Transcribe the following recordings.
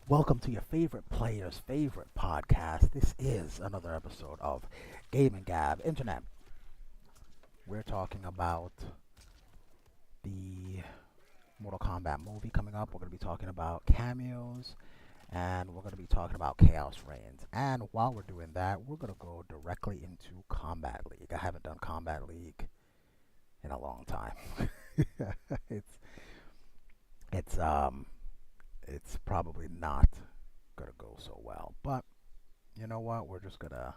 Welcome to your favorite player's favorite podcast. This is another episode of Game and Gab Internet. We're talking about the Mortal Kombat movie coming up. We're going to be talking about cameos and we're going to be talking about Khaos Reigns. And while we're doing that, we're going to go directly into Kombat League. I haven't done Kombat League in a long time. it's it's um it's probably not gonna go so well. But you know what? We're just gonna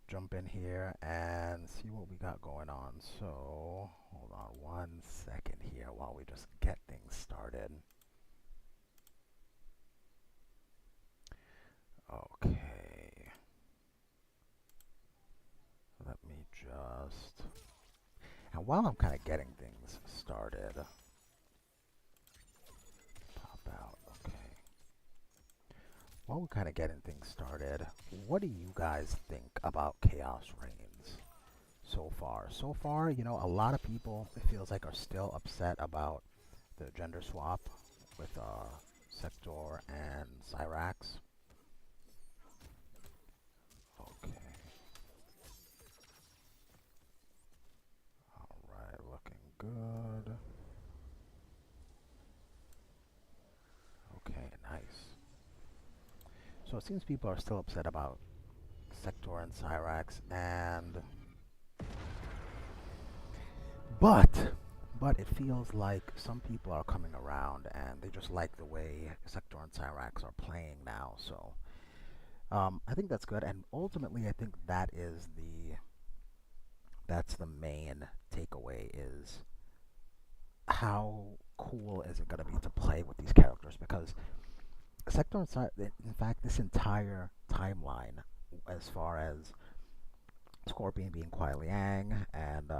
jump in here and see what we got going on. So hold on 1 second here while we just get things started. Okay. Let me just... And while I'm kind of getting things started, pop out. Okay. While we're kind of getting things started, what do you guys think about Khaos Reigns so far? So far, you know, a lot of people, it feels like, are still upset about the gender swap with Sector and Cyrax. Okay. Alright, looking good. Okay, nice. So it seems people are still upset about Sector and Cyrax, and but it feels like some people are coming around and they just like the way Sector and Cyrax are playing now. So I think that's good, and ultimately I think that's the main takeaway, is how cool is it going to be to play with these characters, because Sector and Cyrax, in fact, this entire timeline, as far as Scorpion being Kuai Liang and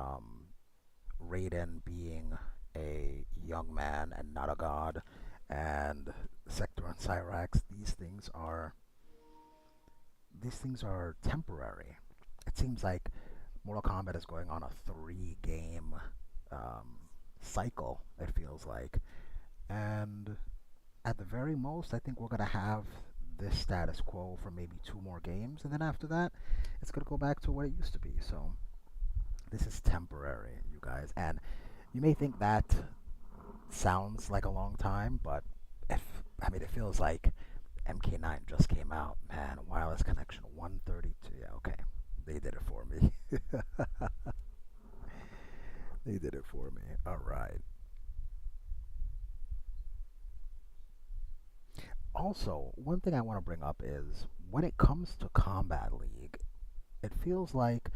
Raiden being a young man and not a god, and Sector and Cyrax, these things are temporary. It seems like Mortal Kombat is going on a 3 game cycle, it feels like. And at the very most, I think we're going to have this status quo for maybe 2 more games, and then after that, it's going to go back to what it used to be. So this is temporary, you guys. And you may think that sounds like a long time, but it feels like MK9 just came out. Man, wireless connection 132. Yeah, okay. They did it for me. They did it for me. All right. Also, one thing I want to bring up is when it comes to Combat League, it feels like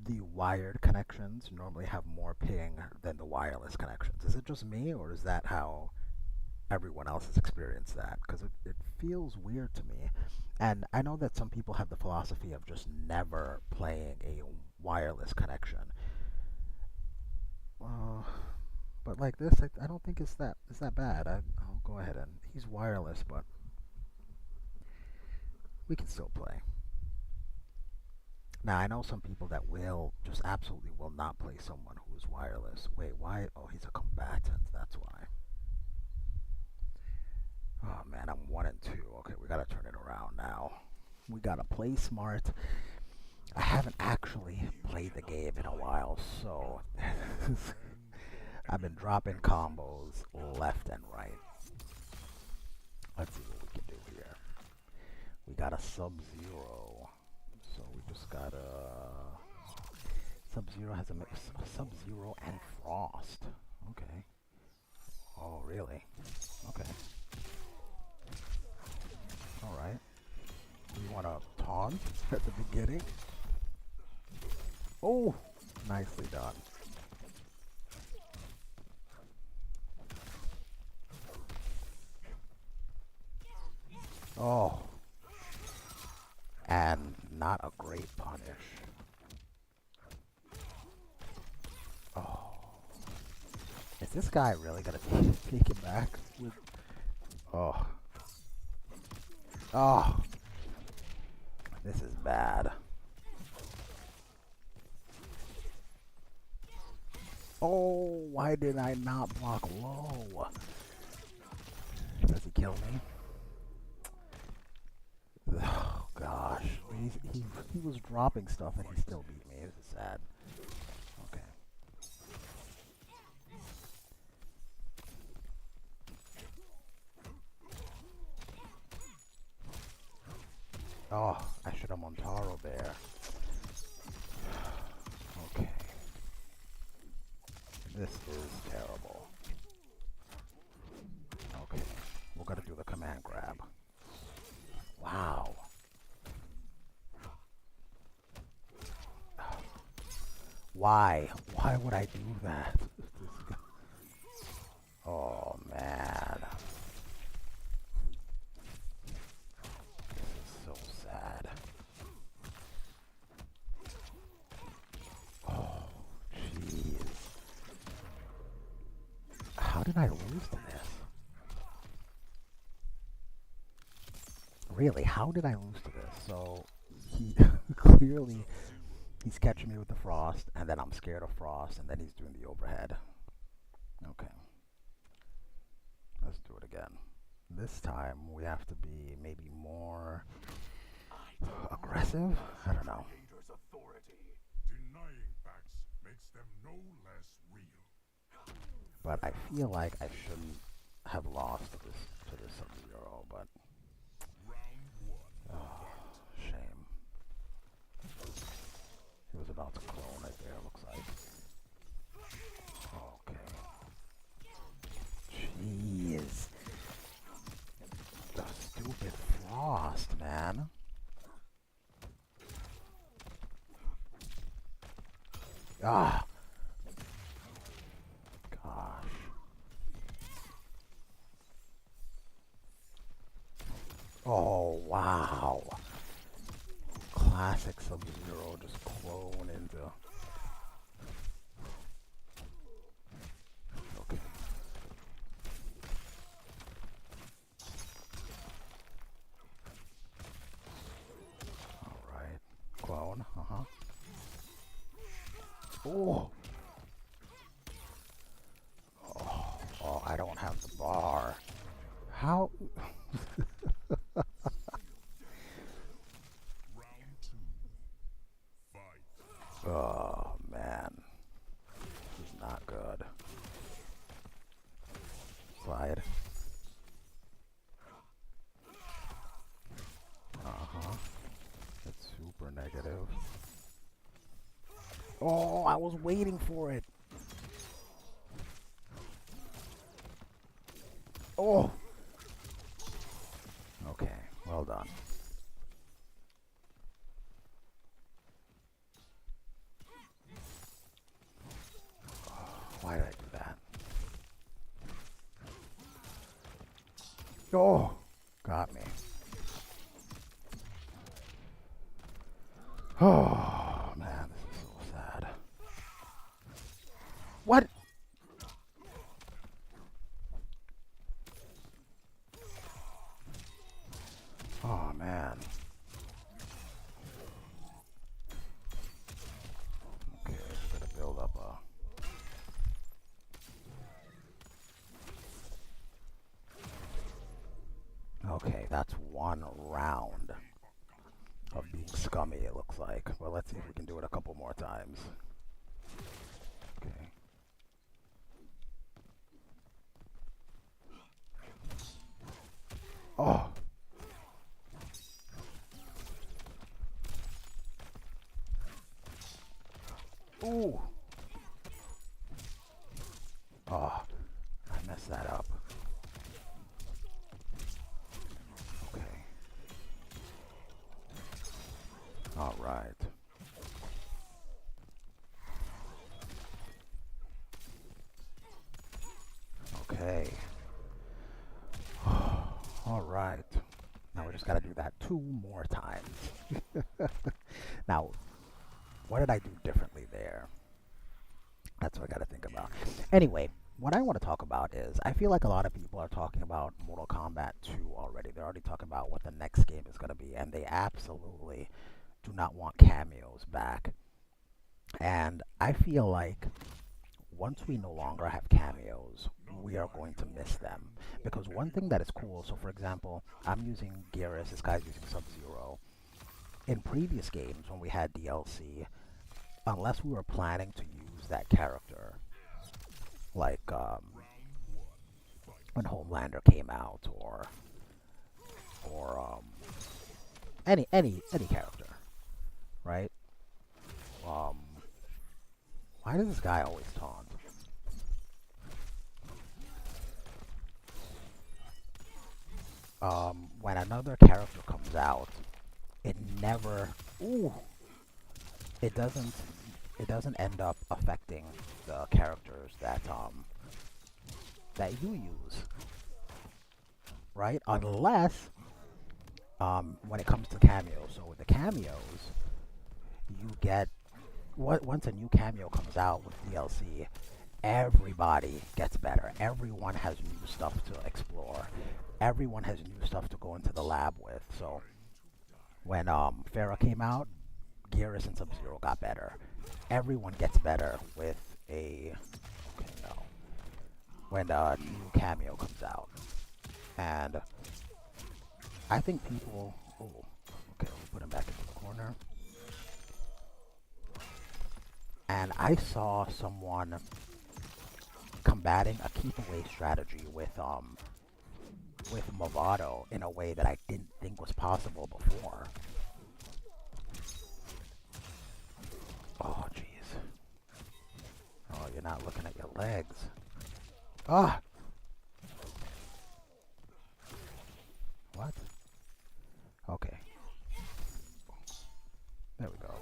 the wired connections normally have more ping than the wireless connections. Is it just me, or is that how everyone else has experienced that? Because it feels weird to me. And I know that some people have the philosophy of just never playing a wireless connection. Uh, but like this, I don't think it's that bad. I'll go ahead, and he's wireless, but we can still play. Now I know some people that will just absolutely will not play someone who's wireless. Wait, why? Oh, he's a combatant. That's why. Oh man, I'm 1 and 2. Okay, we gotta turn it around now. We gotta play smart. I haven't actually played the game in a while, so I've been dropping combos left and right. Let's see what we can do here. We got a Sub-Zero. So we just got a... Sub-Zero has a mix of Sub-Zero and Frost. Okay. Oh, really? Okay. Alright. You want to taunt at the beginning? Oh! Nicely done. Oh. And not a great punish. Oh. Is this guy really gonna take it back with... Oh. Oh. This is bad. Oh, why did I not block low? Does he kill me? Oh gosh, he was dropping stuff and he still beat me. This is sad. Okay. Oh, I should have Montaro there. Okay. This is terrible. Okay, we're gonna do the command grab. Wow. Why? Why would I do that? Oh man. This is so sad. Oh, jeez. How did I lose to this? Really, how did I lose to this? So, he clearly, he's catching me with the frost, and then I'm scared of frost, and then he's doing the overhead. Okay. Let's do it again. This time, we have to be maybe more aggressive? I don't know. Denying facts makes them no less real. But I feel like I shouldn't have lost to this Sub-Zero, but Round one. oh, shame. He was about to clone right there, looks like. Okay. Jeez. The stupid frost, man. Ah. Gosh. Oh, wow. Classic Sub-Zero just clone into... Okay. Alright. Clone, uh-huh. Oh! Oh, I don't have the bar. How? Round two. Fight. Oh, man. This is not good. Slide. Uh-huh. It's super negative. Oh, I was waiting for it. Oh! Okay, well done. Why did I do that? Oh! Got me. Oh, man, this is so sad. What? Oh, man. Okay, we're gonna build up a... Okay, that's one round of being scummy, it looks like. Well, let's see if we can do it a couple more times. Okay. Oh! Ooh! Oh, I messed that up. Okay. All right. Okay. All right. Now we just got to do that 2 more times. Now, what did I do differently there? That's what I got to think about. Anyway, what I want to talk about is I feel like a lot of people are talking about Mortal Kombat 2 already. They're already talking about what the next game is going to be, and they absolutely do not want cameos back. And I feel like once we no longer have cameos, we are going to Nobody miss will them. handle Because more one than thing you that is can cool, so for stand. example, I'm using Geras, this guy's using Sub Zero. In previous games, when we had DLC, unless we were planning to use that character, like Round one, when fight. Homelander came out, or any character, right? Um, why does this guy always taunt? When another character comes out, it never, ooh, it doesn't, it doesn't end up affecting the characters that you use, right? Unless when it comes to cameos. So with the cameos, you get once a new cameo comes out with DLC, everybody gets better. Everyone has new stuff to explore. Everyone has new stuff to go into the lab with. So Time to die. when Farah came out, Geras and Sub Zero got better. Everyone gets better with a okay, no, when a new cameo comes out, and I think people. Oh, okay, we'll put him back into the corner. And I saw someone combating a keep away strategy with Movado in a way that I didn't think was possible before. Oh jeez. Oh, you're not looking at your legs. Ah, what? Okay, there we go.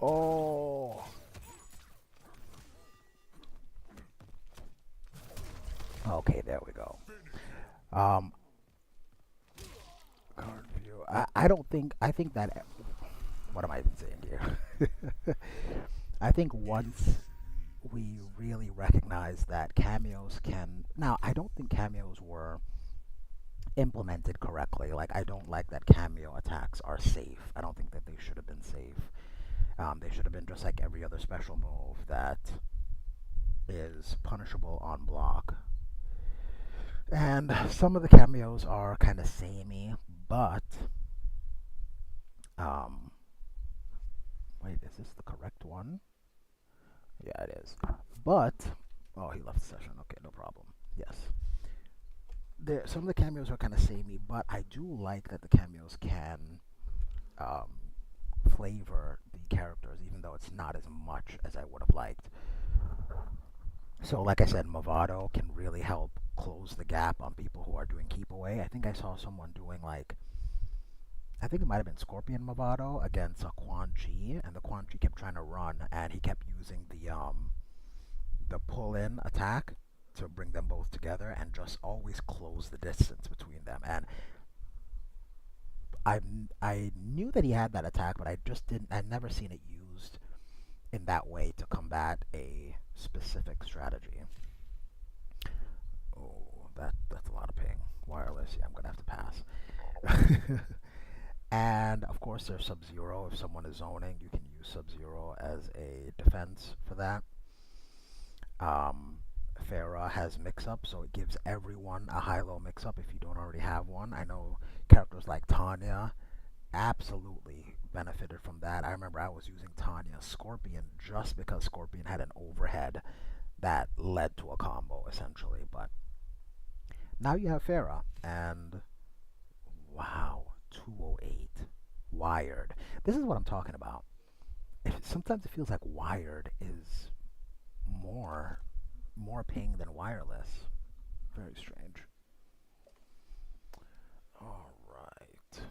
Oh, okay, there we go. Um, card view. I don't think. I think that. What am I even saying here? I think once we really recognize that cameos can. Now, I don't think cameos were implemented correctly. Like, I don't like that cameo attacks are safe. I don't think that they should have been safe. They should have been just like every other special move that is punishable on block. And some of the cameos are kind of samey, but um, wait, is this the correct one? Yeah, it is. But oh, he left the session. Okay, no problem. Yes, some of the cameos are kind of samey, but I do like that the cameos can um, flavor the characters, even though it's not as much as I would have liked. So, like I said, Movado can really help close the gap on people who are doing keep away. I think I saw someone doing like, I think it might have been Scorpion Movado against a Quan Chi, and the Quan Chi kept trying to run, and he kept using the pull in attack to bring them both together and just always close the distance between them. And I I knew that he had that attack, but I just didn't. I'd never seen it used in that way to combat a specific strategy. Oh, that's a lot of ping. Wireless, yeah, I'm gonna have to pass. And of course, there's Sub Zero. If someone is zoning, you can use Sub Zero as a defense for that. Um, Farah has mix up, so it gives everyone a high low mix up if you don't already have one. I know characters like Tanya absolutely benefited from that. I remember I was using Tanya Scorpion just because Scorpion had an overhead that led to a combo essentially. But now you have Farah, and wow, 208 wired. This is what I'm talking about. Sometimes it feels like wired is more more ping than wireless. Very strange. All right.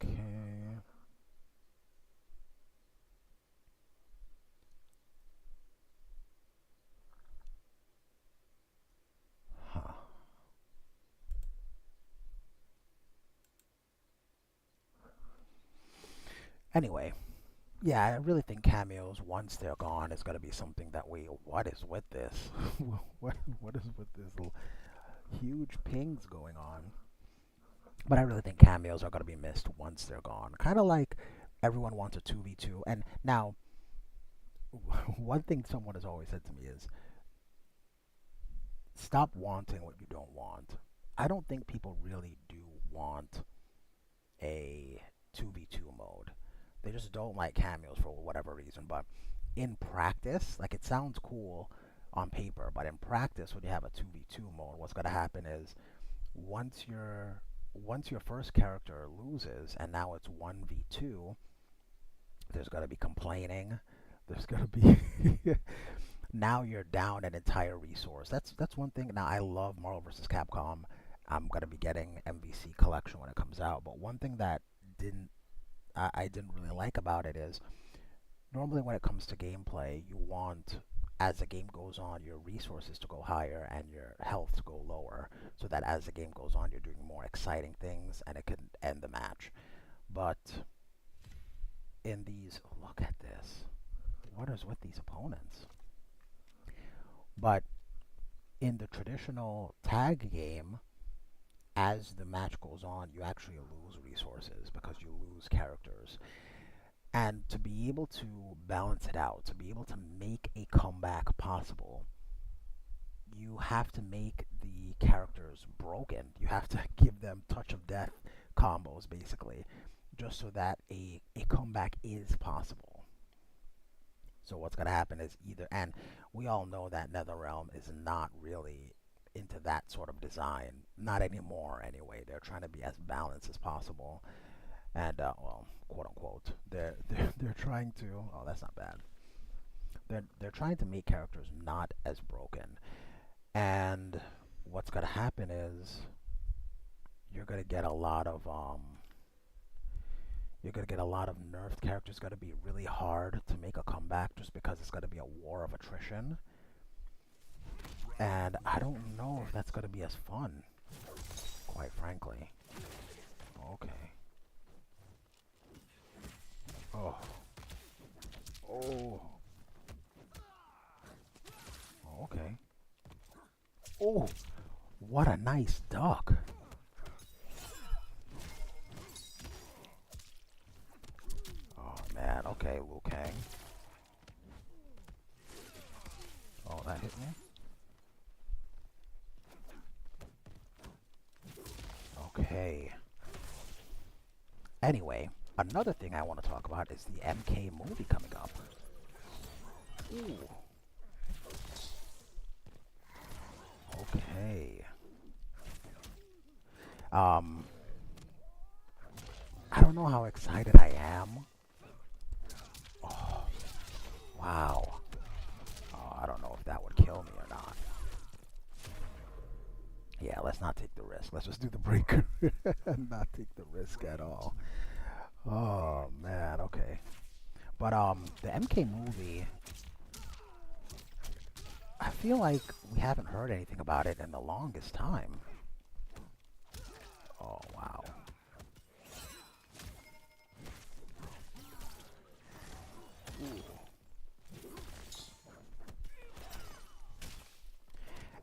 Okay. Huh. Anyway, yeah, I really think cameos once they're gone is gonna be something that we. What is with this? what is with this huge pings going on? But I really think cameos are going to be missed once they're gone. Kind of like everyone wants a 2v2. And now, one thing someone has always said to me is stop wanting what you don't want. I don't think people really do want a 2v2 mode. They just don't like cameos for whatever reason. But in practice, like it sounds cool on paper, but in practice, when you have a 2v2 mode, what's going to happen is once your once your first character loses and now it's 1v2, there's going to be complaining. There's going to be now you're down an entire resource. That's one thing. Now I love Marvel vs. Capcom. I'm gonna be getting MVC collection when it comes out. But one thing that didn't I didn't really like about it is normally when it comes to gameplay, you want as the game goes on your resources to go higher and your health to go lower, so that as the game goes on, you're doing more exciting things and it can end the match. But in these, look at this. What is with these opponents? But in the traditional tag game, as the match goes on, you actually lose resources because you lose characters. And to be able to balance it out, to be able to make a comeback possible, you have to make the characters broken. You have to give them touch of death combos, basically, just so that a comeback is possible. So what's going to happen is either, and we all know that NetherRealm is not really into that sort of design, not anymore anyway. They're trying to be as balanced as possible, and well, quote unquote, they're trying to. Oh, that's not bad. They're trying to make characters not as broken, and what's going to happen is you're going to get a lot of you're going to get a lot of nerfed characters. Going to be really hard to make a comeback just because it's going to be a war of attrition. And I don't know if that's going to be as fun, quite frankly. Okay. Oh. Oh. Okay. Oh, what a nice duck. Oh, man. Okay, Liu Kang. Oh, that hit me? Okay. Anyway, another thing I want to talk about is the MK movie coming up. Ooh. Okay. Um, I don't know how excited I am. Oh, wow. Oh, I don't know if that would kill me or not. Yeah, let's not take the risk. Let's just do the breaker and not take the risk at all. Oh man, okay. But the MK movie, I feel like we haven't heard anything about it in the longest time. Oh wow. Ooh.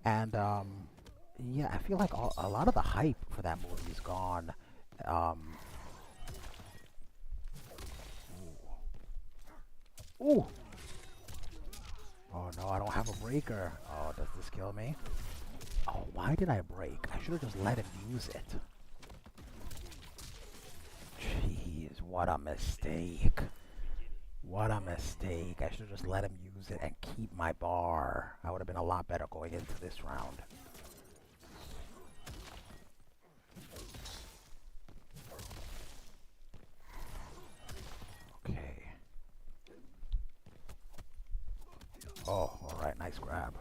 And yeah, I feel like a lot of the hype for that movie is gone. Um, ooh. Ooh. Oh no, I don't have a breaker. Oh, does this kill me? Oh, why did I break? I should have just let him use it. Jeez, what a mistake. What a mistake. I should have just let him use it and keep my bar. I would have been a lot better going into this round. Okay. Oh, alright, nice grab.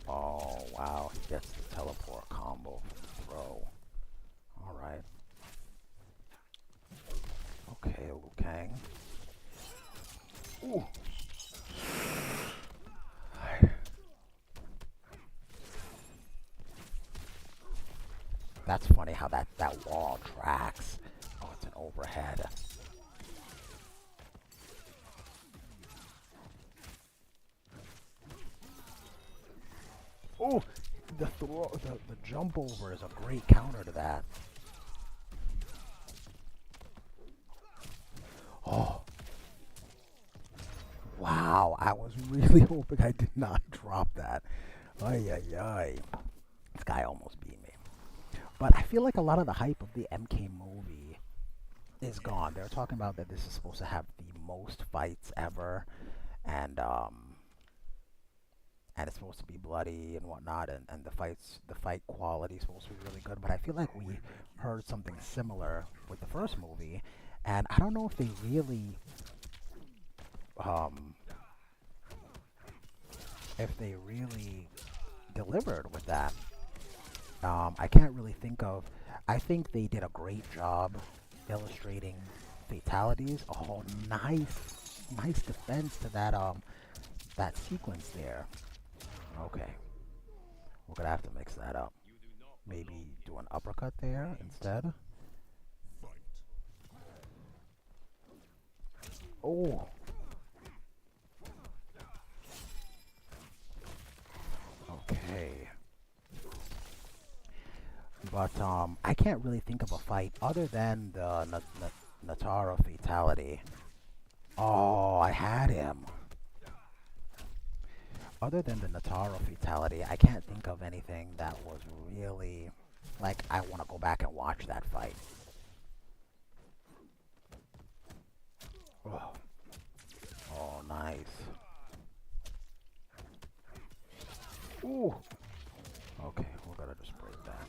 Oh, wow, he gets the teleport combo throw. Alright. Okay, Liu Kang. Ooh. That's funny how that wall tracks. Oh, it's an overhead. Oh, the jump over is a great counter to that. Oh, wow. I was really hoping I did not drop that. Ay, ay, ay. This guy almost beat me. But I feel like a lot of the hype of the MK movie is gone. They're talking about that this is supposed to have the most fights ever, and it's supposed to be bloody and whatnot, and the fight quality is supposed to be really good. But I feel like we heard something similar with the first movie, and I don't know um, if they really delivered with that. I can't really think of. I think they did a great job illustrating fatalities. Oh, nice defense to that sequence there. Okay, we're gonna have to mix that up. Maybe do an uppercut there instead. Oh, okay. But I can't really think of a fight other than the Natara fatality. Oh, I had him. Other than the Natara fatality, I can't think of anything that was really like I want to go back and watch that fight. Oh, oh, nice. Ooh. Okay, we're gonna just break that.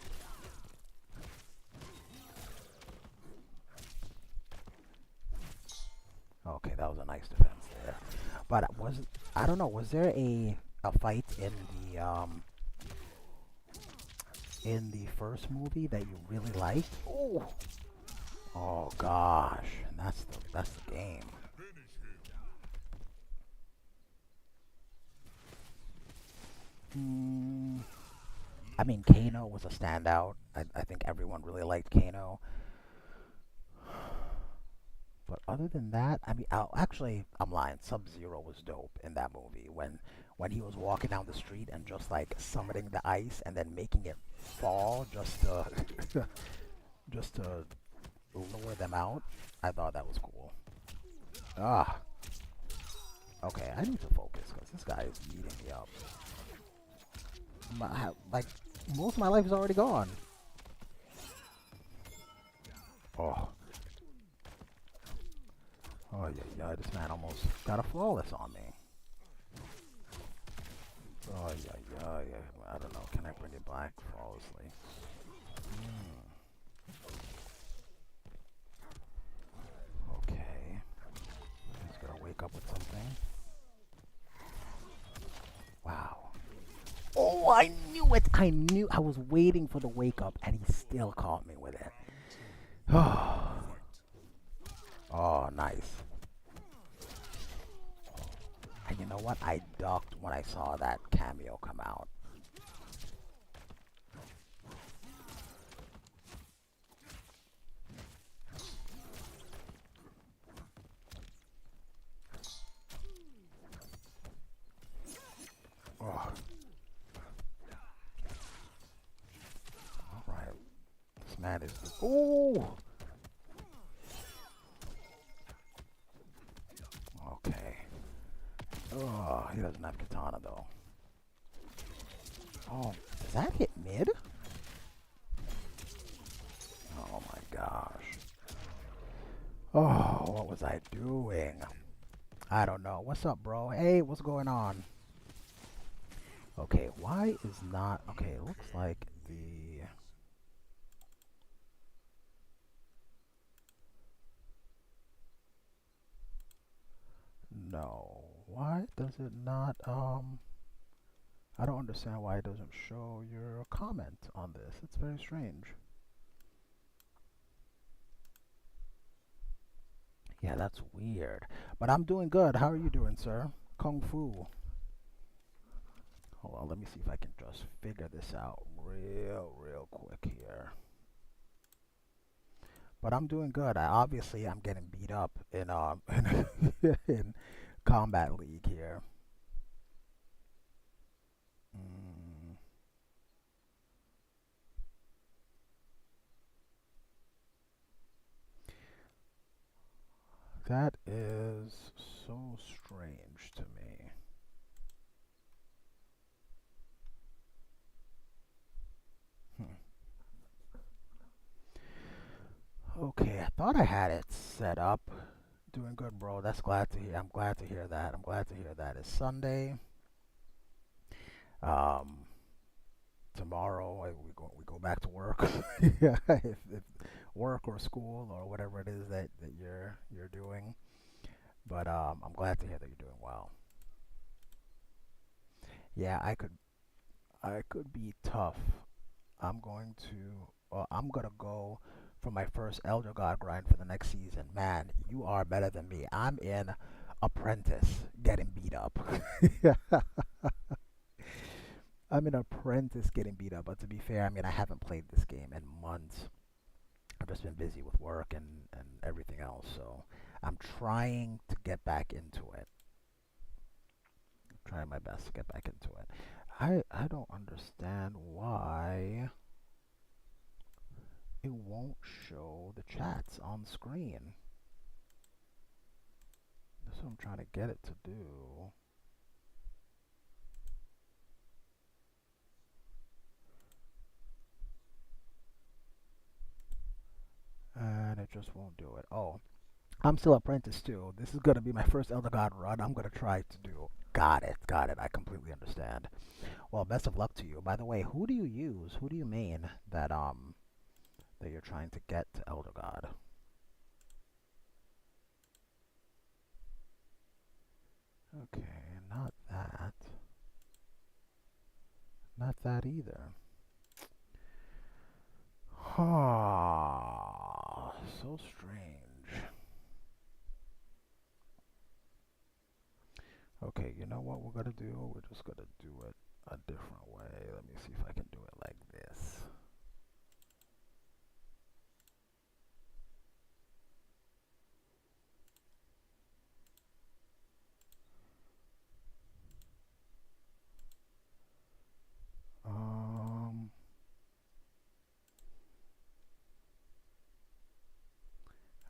Okay, that was a nice defense there. But I don't know, was there a fight in the first movie that you really liked? Oh, oh gosh, and that's the game. Hmm. I mean, Kano was a standout. I think everyone really liked Kano. But other than that, I mean, actually, I'm lying. Sub-Zero was dope in that movie when he was walking down the street and just like summoning the ice and then making it fall just to just to lure them out. I thought that was cool. Ah, okay. I need to focus because this guy is beating me up. Like most of my life is already gone. Oh, oh yeah, yeah. This man almost got a flawless on me. Oh yeah, yeah, yeah. I don't know. Can I bring it back flawlessly? Hmm. Okay. He's gonna wake up with something. Wow. Oh, I knew it! I knew. I was waiting for the wake up, and he still caught me with it. Oh, nice. And you know what? I ducked when I saw that cameo come out. Oh, all right. This man is. Oh. Okay. Oh, he doesn't have katana though. Oh, does that hit mid? Oh my gosh. Oh, what was I doing? I don't know. What's up, bro? Hey, what's going on? Okay, why is not... Okay, it looks like the... No. Why does it not, I don't understand why it doesn't show your comment on this. It's very strange. Yeah, that's weird. But I'm doing good. How are you doing, sir? Kung Fu. Hold on, let me see if I can just figure this out real quick here. But I'm doing good. Obviously I'm getting beat up in in Kombat League here. Mm, That is so strange to me. Hmm. Okay, I thought I had it set up. Doing good, bro. That's glad to hear. I'm glad to hear that. I'm glad to hear that. It's Sunday. Um, Tomorrow we go back to work. Yeah, if work or school or whatever it is that you're doing. But I'm glad to hear that you're doing well. Yeah, I could be tough. I'm gonna go for my first Elder God grind for the next season. Man, you are better than me. I'm in Apprentice getting beat up. Yeah, I'm in Apprentice getting beat up. But to be fair, I mean I haven't played this game in months. I've just been busy with work and everything else. So I'm trying to get back into it. Trying my best to get back into it. I don't understand why it won't show the chats on screen. That's what I'm trying to get it to do. And it just won't do it. Oh, I'm still apprentice too. This is gonna be my first Elder God run. I'm gonna try to do. Got it. Got it. I completely understand. Well, best of luck to you. By the way, who do you use? Who do you main that you're trying to get to Elder God? Okay, not that. Not that either. Ah, so strange. Okay, you know what we're gonna do? We're just gonna do it a different way. Let me see if I can do it like this. Um,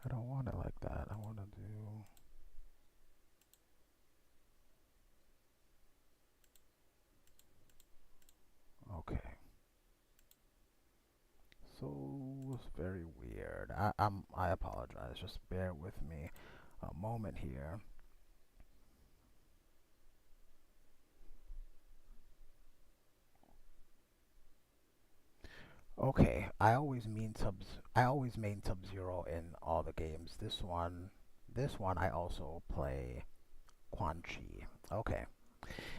I don't want it like that. I want to do. Okay. So it's very weird. I apologize. Just bear with me a moment here. Okay, I always main Sub Zero in all the games. This one I also play Quan Chi. Okay.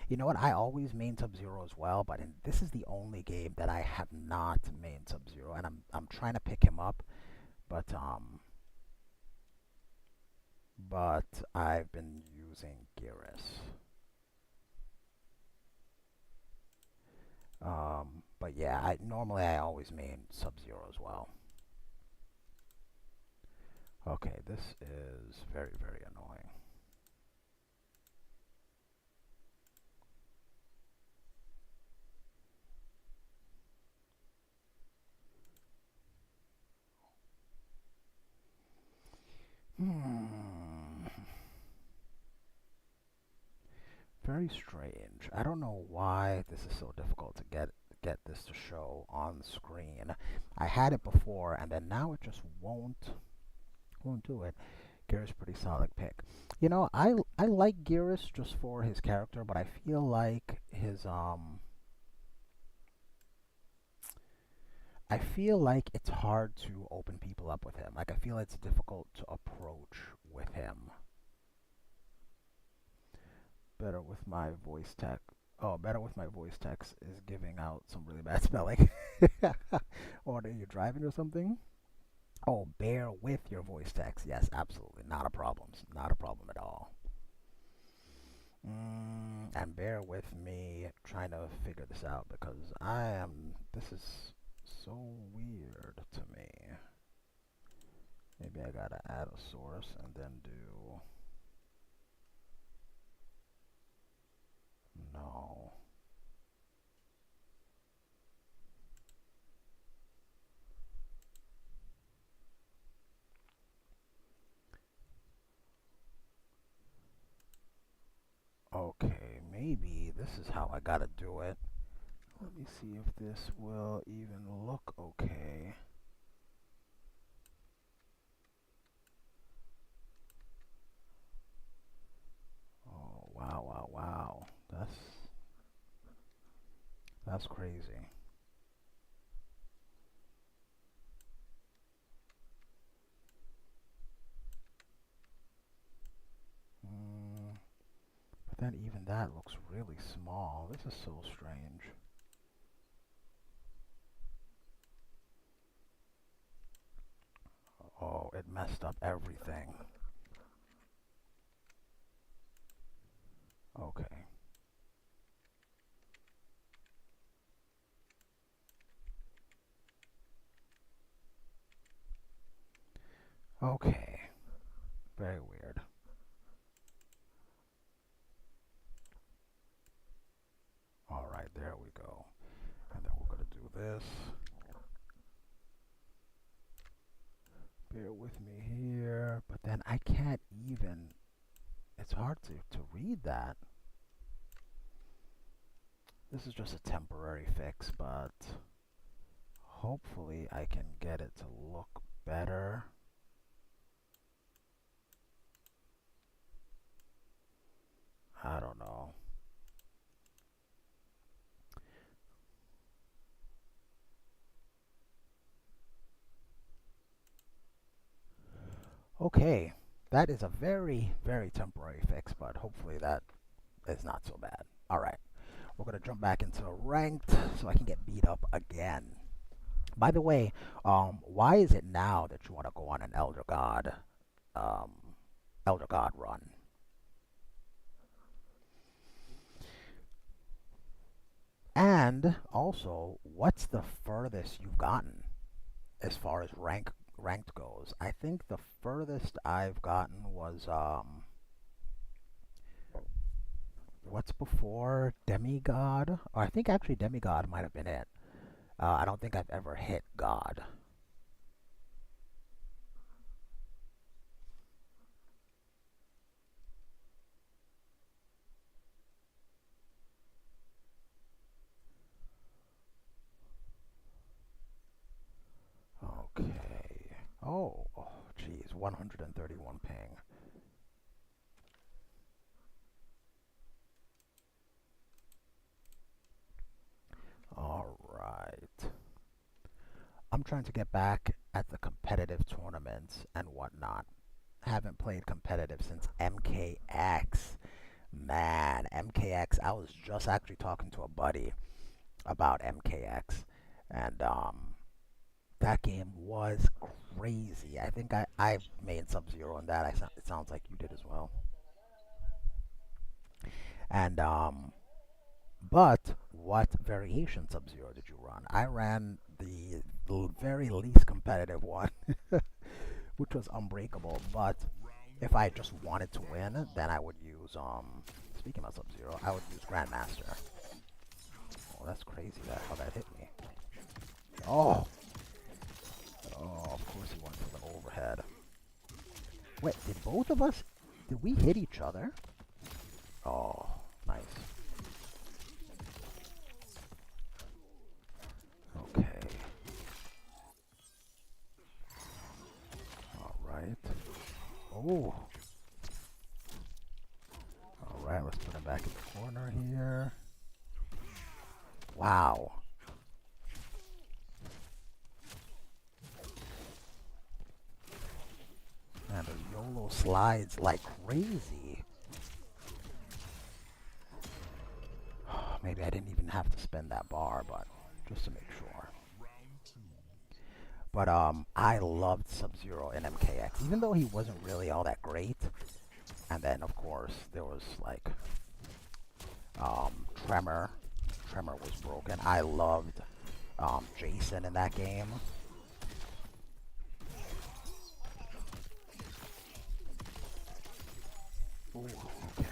You know what? I always main Sub Zero as well, but this is the only game that I have not main Sub Zero, and I'm trying to pick him up, but I've been using Geras. But yeah, I always main Sub Zero as well. Okay, this is very very annoying. Hmm. Very strange. I don't know why this is so difficult to get this to show on screen. I had it before, and then now it just won't do it. Geras pretty solid pick. You know, I like Geras just for his character, but I feel like it's hard to open people up with him. Like I feel it's difficult to approach with him. Better with my voice tech. Oh, better with my voice text is giving out some really bad spelling. Or are you driving or something? Oh, bear with your voice text. Yes, absolutely. Not a problem. Not a problem at all. And bear with me trying to figure this out because this is so weird to me. Maybe I gotta add a source and then do, no. Okay, maybe this is how I gotta do it. Let me see if this will even look okay. Oh, wow, wow, wow. That's crazy. Mm, but then even that looks really small. This is so strange. Oh, it messed up everything. Okay. Okay. Very weird. All right, there we go. And then we're going to do this. Bear with me here. But then I can't even. It's hard to read that. This is just a temporary fix, but hopefully I can get it to look better. I don't know. Okay, that is a very, very temporary fix, but hopefully that is not so bad. All right, we're going to jump back into ranked so I can get beat up again. By the way, why is it now that you want to go on an um, Elder God run? And also, what's the furthest you've gotten as far as ranked goes? I think the furthest I've gotten was what's before Demigod? Or I think actually Demigod might have been it. I don't think I've ever hit God. Okay. Oh, geez, 131 ping. All right. I'm trying to get back at the competitive tournaments and whatnot. Haven't played competitive since MKX. Man, MKX. I was just actually talking to a buddy about MKX, and that game was crazy. I think I made Sub-Zero on that. It sounds like you did as well. And but what variation Sub-Zero did you run? I ran the very least competitive one, which was Unbreakable. But if I just wanted to win, then I would use speaking of Sub-Zero, I would use Grandmaster. Oh, that's crazy how that hit me. Oh, oh, of course he went for the overhead. Wait, did both of us? Did we hit each other? Oh, nice. Okay. All right. Oh. All right, let's put him back in the corner here. Wow. And the YOLO slides like crazy. Maybe I didn't even have to spend that bar, but just to make sure. But I loved Sub-Zero in MKX, even though he wasn't really all that great. And then of course there was like Tremor. Tremor was broken. I loved Jason in that game. Ooh, okay.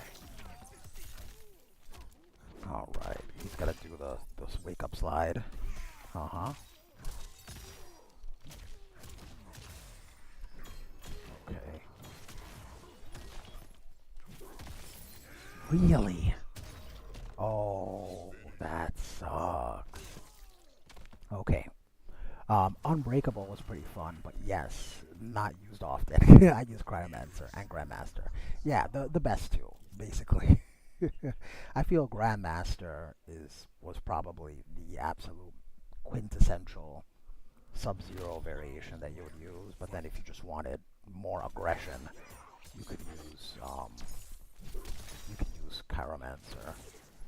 All right. He's got to do the wake up slide. Uh-huh. Okay. Really? Unbreakable was pretty fun, but yes, not used often. I use Cryomancer and Grandmaster. Yeah, the best two, basically. I feel Grandmaster is was probably the absolute quintessential Sub-Zero variation that you would use, but then if you just wanted more aggression, you could use Cryomancer,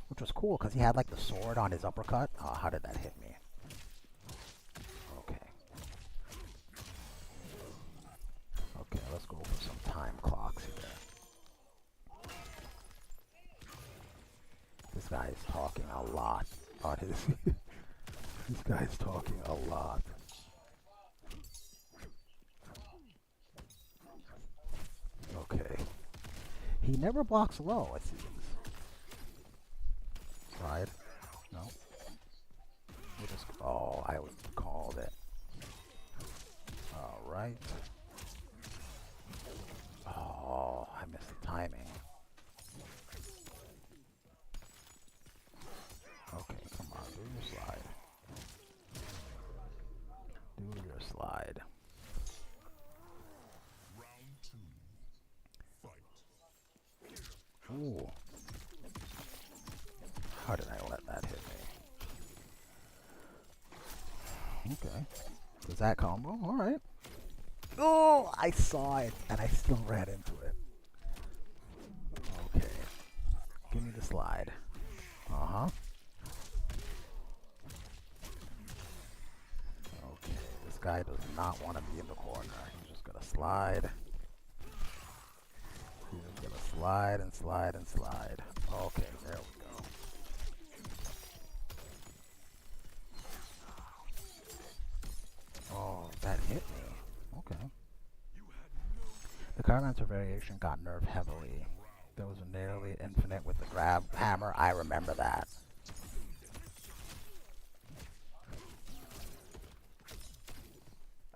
which was cool because he had like the sword on his uppercut. Oh, how did that hit me? Okay. Okay, let's go for some time clocks here. This guy's talking a lot on his. This guy's talking a lot. Okay. He never blocks low, it seems. Slide. No. We'll just. Oh, I called it. Alright. Oh, I missed the timing. Okay, come on, do your slide. Do your slide. Round 2. Fight. Ooh. How did I let that hit me? Okay. Was that combo? Alright. Oh, I saw it, and I still ran into it. Okay. Give me the slide. Uh-huh. Okay, this guy does not want to be in the corner. He's just gonna slide. He's just gonna slide and slide and slide. Okay, there we go. Oh, that hit me. Okay. The Carmancer variation got nerfed heavily. There was a nearly infinite with the grab hammer. I remember that.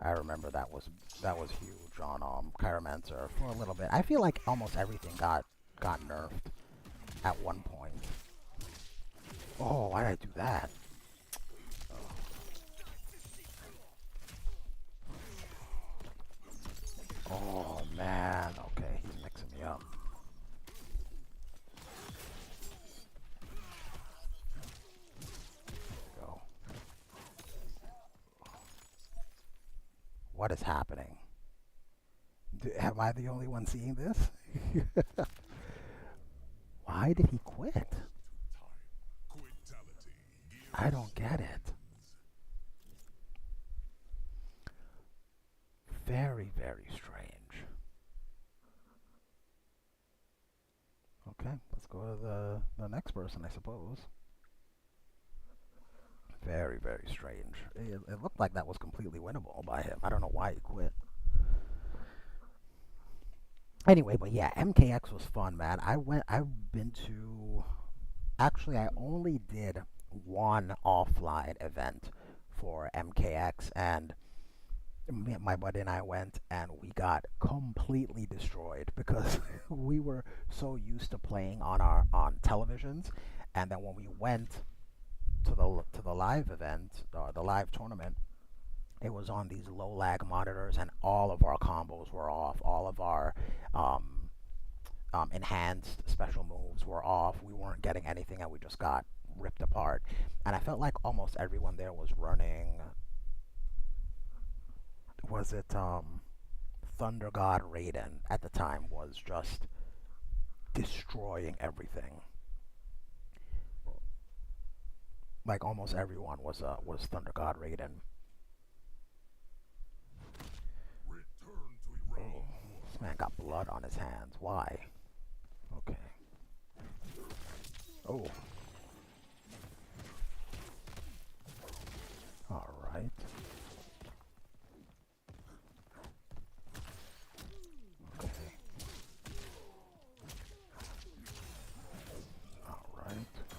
I remember that was huge on Chiromancer for a little bit. I feel like almost everything got nerfed at one point. Oh, why did I do that? Oh man, okay, he's mixing me up. There we go. What is happening? Am I the only one seeing this? Why did he quit? I don't get it. Very, very strange. Okay, let's go to the next person, I suppose. Very, very strange. It looked like that was completely winnable by him. I don't know why he quit. Anyway, but yeah, MKX was fun, man. I've been to. Actually, I only did one offline event for MKX, and my buddy and I went, and we got completely destroyed because we were so used to playing on televisions, and then when we went to the live event or the live tournament, it was on these low lag monitors, and all of our combos were off. All of our enhanced special moves were off. We weren't getting anything, and we just got ripped apart. And I felt like almost everyone there was running. Was it Thunder God Raiden at the time was just destroying everything. Like almost everyone was Thunder God Raiden. Oh, this man got blood on his hands. Why? Okay. Oh. All right. Okay. All right.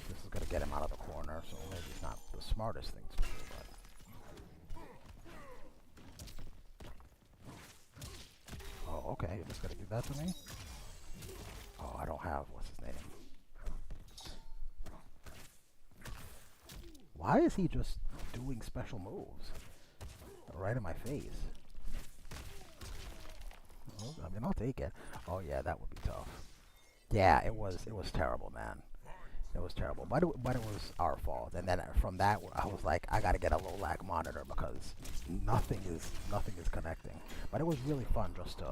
This is gonna get him out of the corner, so maybe it's not the smartest thing to do, but. Oh, okay. You're just gonna do that to me? Oh, I don't have what's his name. Why is he just doing special moves? right in my face. Oh, I mean, I'll take it. Oh yeah, that would be tough. Yeah, it was terrible, man. It was terrible, but it was our fault. And then from that, I was like, I gotta get a low lag monitor because nothing is connecting. But it was really fun just to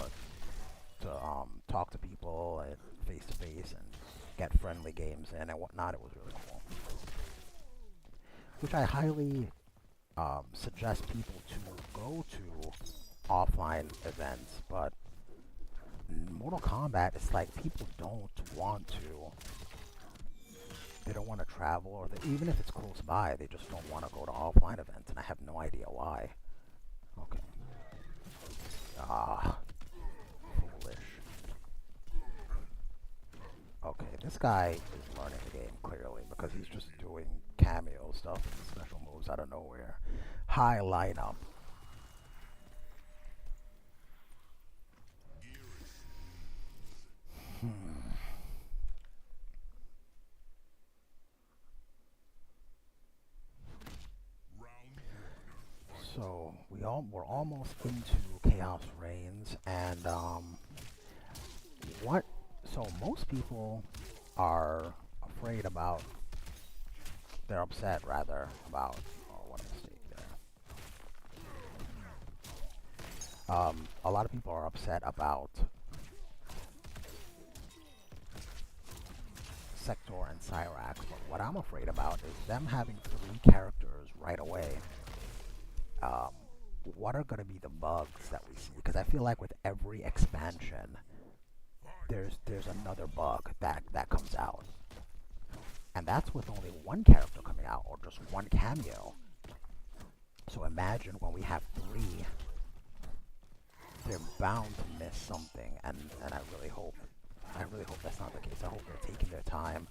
talk to people and face to face and get friendly games in and whatnot. It was really cool, which I highly suggest people to go to offline events. But Mortal Kombat, it's like people don't want to. They don't want to travel, or even if it's close by, they just don't want to go to offline events, and I have no idea why. Okay. Ah, foolish. Okay, this guy is learning the game clearly because he's just doing cameo stuff and special moves out of nowhere. High lineup. So we're almost into Chaos Reigns, and what? So most people are afraid about. They're upset rather about. Oh, what a mistake there. A lot of people are upset about Sector and Cyrax, but what I'm afraid about is them having 3 characters right away. Um, what are going to be the bugs that we see? Because I feel like with every expansion, there's another bug that comes out, and that's with only 1 character coming out or just 1 cameo. So imagine when we have 3, they're bound to miss something, and I really hope that's not the case. I hope they're taking their time,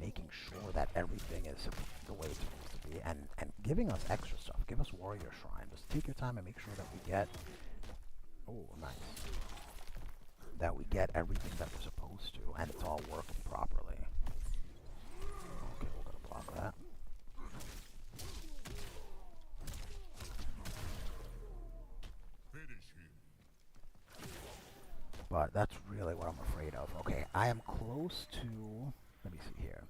making sure that everything is the way it's supposed to be, and giving us extra stuff. Give us Warrior Shrine. Just take your time and make sure that we get. Oh, nice. That we get everything that we're supposed to, and it's all working properly. Okay, we're gonna block that. Finish him. But that's really what I'm afraid of. Okay, I am close to. Let me see here.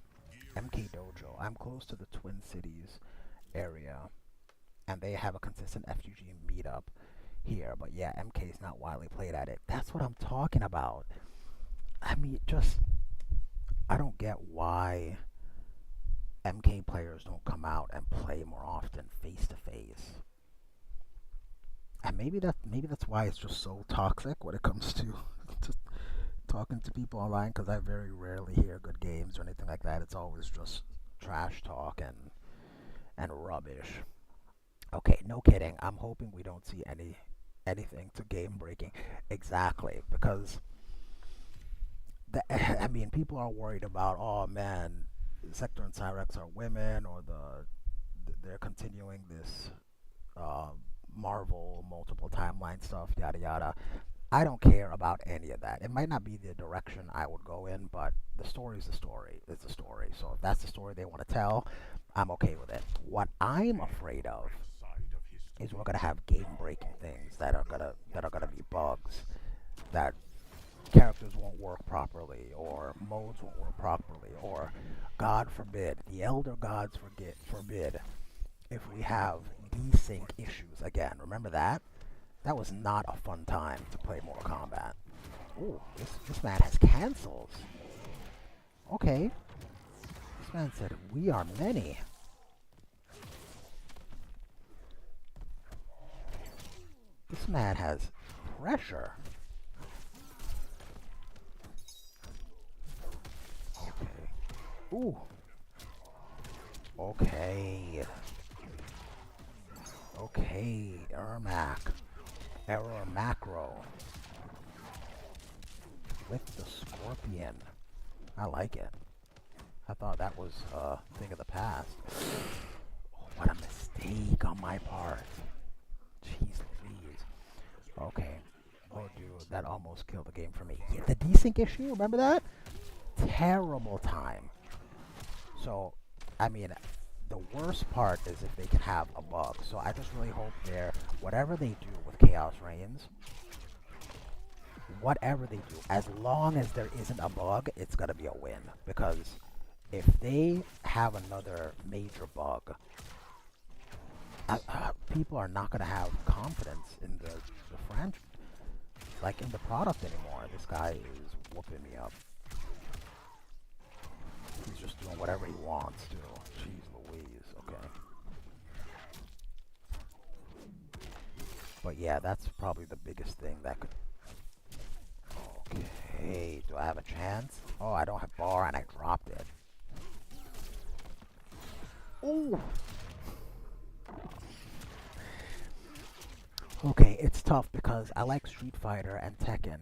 MK Dojo. I'm close to the Twin Cities area, and they have a consistent FGG meetup here. But yeah, MK is not widely played at it. That's what I'm talking about. I mean, I don't get why MK players don't come out and play more often face to face. And maybe that's why it's just so toxic when it comes to talking to people online, because I very rarely hear good games or anything like that. It's always just trash talk and rubbish. Okay, no kidding. I'm hoping we don't see anything to game breaking. Exactly, because I mean, people are worried about, oh man, Sector and Cyrex are women, or they're continuing this uh, Marvel multiple timeline stuff, yada yada. I don't care about any of that. It might not be the direction I would go in, but the story is the story. It's a story. So if that's the story they want to tell, I'm okay with it. What I'm afraid of is we're gonna have game-breaking things that are gonna be bugs, that characters won't work properly, or modes won't work properly, or God forbid, the Elder Gods forbid, if we have desync issues again. Remember that? That was not a fun time to play Mortal Kombat. Ooh, this man has cancels. Okay. This man said, we are many. This man has pressure. Okay. Ooh. Okay. Okay, Ermac. Error Macro. With the Scorpion. I like it. I thought that was a thing of the past. Oh, what a mistake on my part. Jeez Louise. Okay. Oh, dude, that almost killed the game for me. Yeah, the desync issue, remember that? Terrible time. So, I mean, the worst part is if they can have a bug. So I just really hope whatever they do with Chaos Reigns, whatever they do, as long as there isn't a bug, it's gonna be a win. Because if they have another major bug, people are not gonna have confidence in the franchise, like in the product anymore. This guy is whooping me up. He's just doing whatever he wants to. Jeez Louise, okay. But yeah, that's probably the biggest thing that could... Okay, do I have a chance? Oh, I don't have bar and I dropped it. Ooh! Okay, it's tough because I like Street Fighter and Tekken,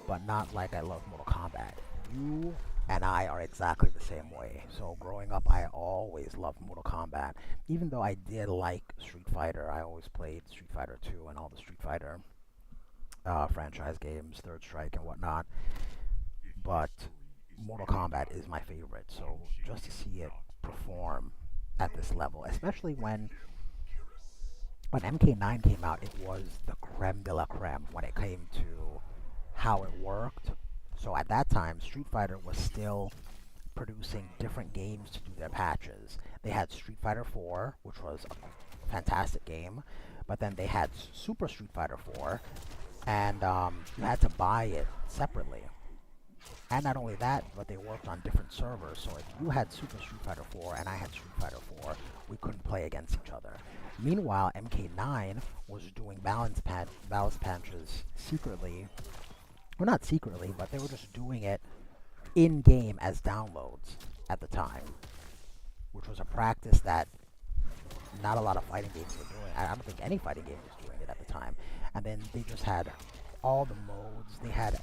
but not like I love Mortal Kombat. You and I are exactly the same way. So growing up, I always loved Mortal Kombat. Even though I did like Street Fighter, I always played Street Fighter 2 and all the Street Fighter franchise games, Third Strike and whatnot. But Mortal Kombat is my favorite. So just to see it perform at this level, especially when MK9 came out, it was the creme de la creme when it came to how it worked. So at that time, Street Fighter was still producing different games to do their patches. They had Street Fighter 4, which was a fantastic game, but then they had Super Street Fighter 4, and you had to buy it separately. And not only that, but they worked on different servers. So if you had Super Street Fighter 4 and I had Street Fighter 4, we couldn't play against each other. Meanwhile, MK9 was doing balance patches secretly. Well, not secretly, but they were just doing it in-game as downloads at the time, which was a practice that not a lot of fighting games were doing. I don't think any fighting game was doing it at the time. And then they just had all the modes. They had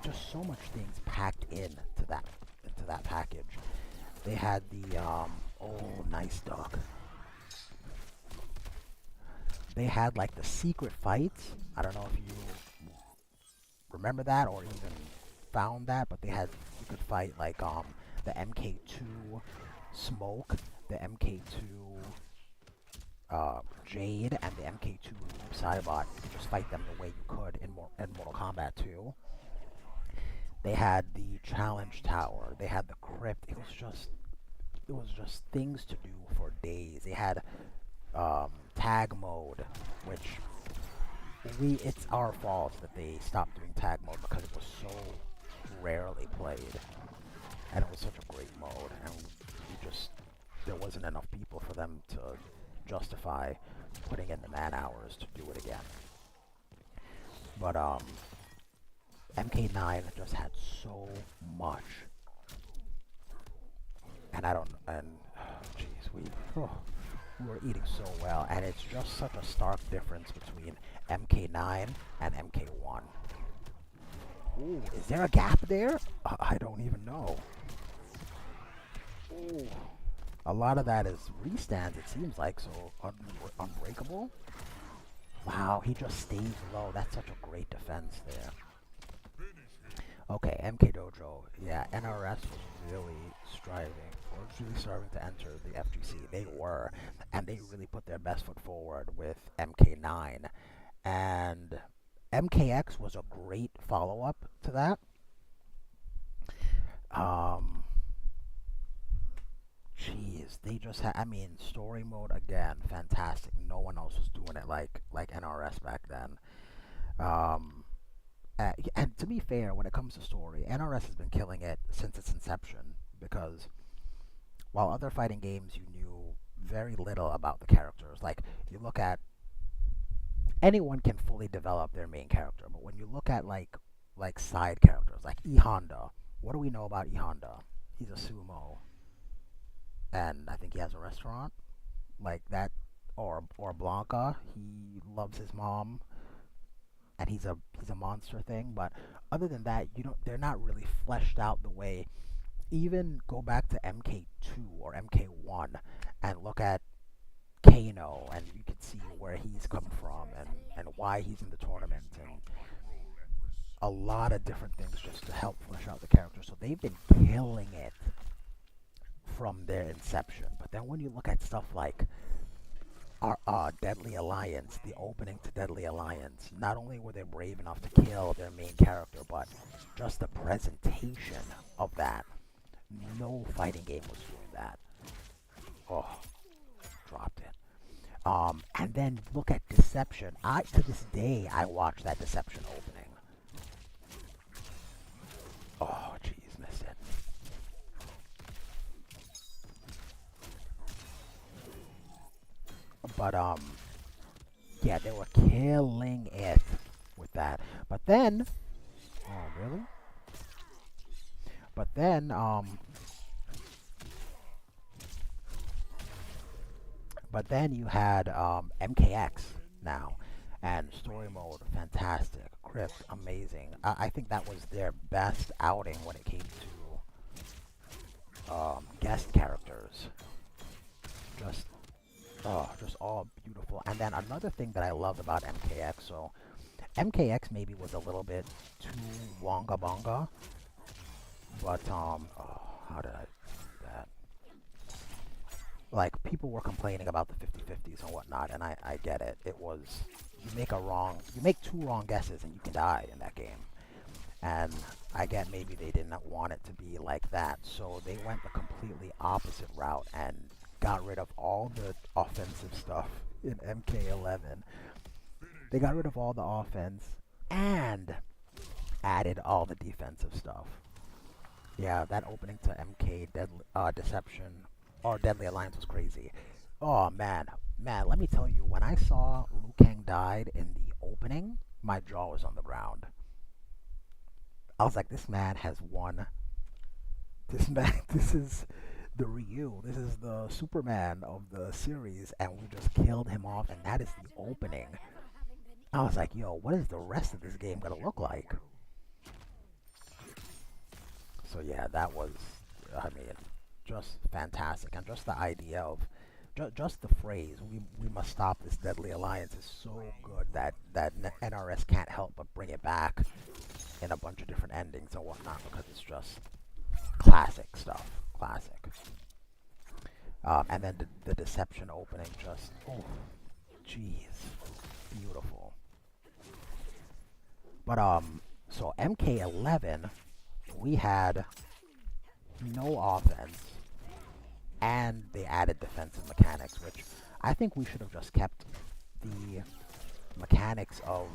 just so much things packed into that package. They had the oh, nice duck. They had like the secret fights. I don't know if you remember that or even found that, but you could fight like the MK2 Smoke, the MK2 Jade, and the MK2 Cybot. You could just fight them the way you could in Mortal Kombat 2. They had the challenge tower. They had the crypt. It was just things to do for days. They had tag mode, which it's our fault that they stopped doing tag mode because it was so rarely played, and it was such a great mode, and there wasn't enough people for them to justify putting in the man hours to do it again. But MK9 just had so much, and jeez, we were eating so well, and it's just such a stark difference between MK9 and MK1. Ooh, is there a gap there? I don't even know. Ooh, a lot of that is restands, it seems like, so unbreakable. Wow, he just stays low. That's such a great defense there. Okay, MK Dojo. Yeah, NRS was really striving to enter the FGC. They were, and they really put their best foot forward with MK9. And MKX was a great follow-up to that. Jeez, they just had, story mode again, fantastic. No one else was doing it like NRS back then. And to be fair, when it comes to story, NRS has been killing it since its inception, because while other fighting games you knew very little about the characters. Like, you look at, anyone can fully develop their main character, but when you look at like side characters, like E Honda, what do we know about E Honda? He's a sumo, and I think he has a restaurant, like that, or Blanca, he loves his mom, and he's a monster thing. But other than that, they're not really fleshed out the way. Even go back to MK2 or MK1 and look at Kano, and you can see where he's come from and why he's in the tournament, and a lot of different things just to help flesh out the character. So they've been killing it from their inception. But then when you look at stuff like our Deadly Alliance, the opening to Deadly Alliance, not only were they brave enough to kill their main character, but just the presentation of that. No fighting game was doing that. Oh, dropped it. And then look at Deception. To this day I watch that Deception opening. Oh, jeez, missed it. But yeah, they were killing it with that. But then, oh really? But then you had MKX now, and story mode fantastic, crisp, amazing. I think that was their best outing when it came to guest characters. Just just all beautiful. And then another thing that I loved about MKX, so MKX maybe was a little bit too wonga bonga, but oh, how did I do that? Like, people were complaining about the 50/50s and whatnot, and I get it. It was, you make two wrong guesses and you can die in that game. And I get maybe they did not want it to be like that, so they went the completely opposite route and got rid of all the offensive stuff in MK11. They got rid of all the offense and added all the defensive stuff. Yeah, that opening to Deception or Deadly Alliance was crazy. Oh man, let me tell you, when I saw Liu Kang died in the opening, my jaw was on the ground. I was like, this man has won. This is the Ryu. This is the Superman of the series, and we just killed him off, and that is the opening. I was like, yo, what is the rest of this game gonna look like? So yeah, that was, I mean, just fantastic, and just the idea of, just the phrase, we must stop this Deadly Alliance is so good that NRS can't help but bring it back in a bunch of different endings and whatnot, because it's just classic stuff, classic. And then the Deception opening, just, oh, jeez, beautiful. But so MK11, we had no offense, and they added defensive mechanics, which I think we should have just kept the mechanics of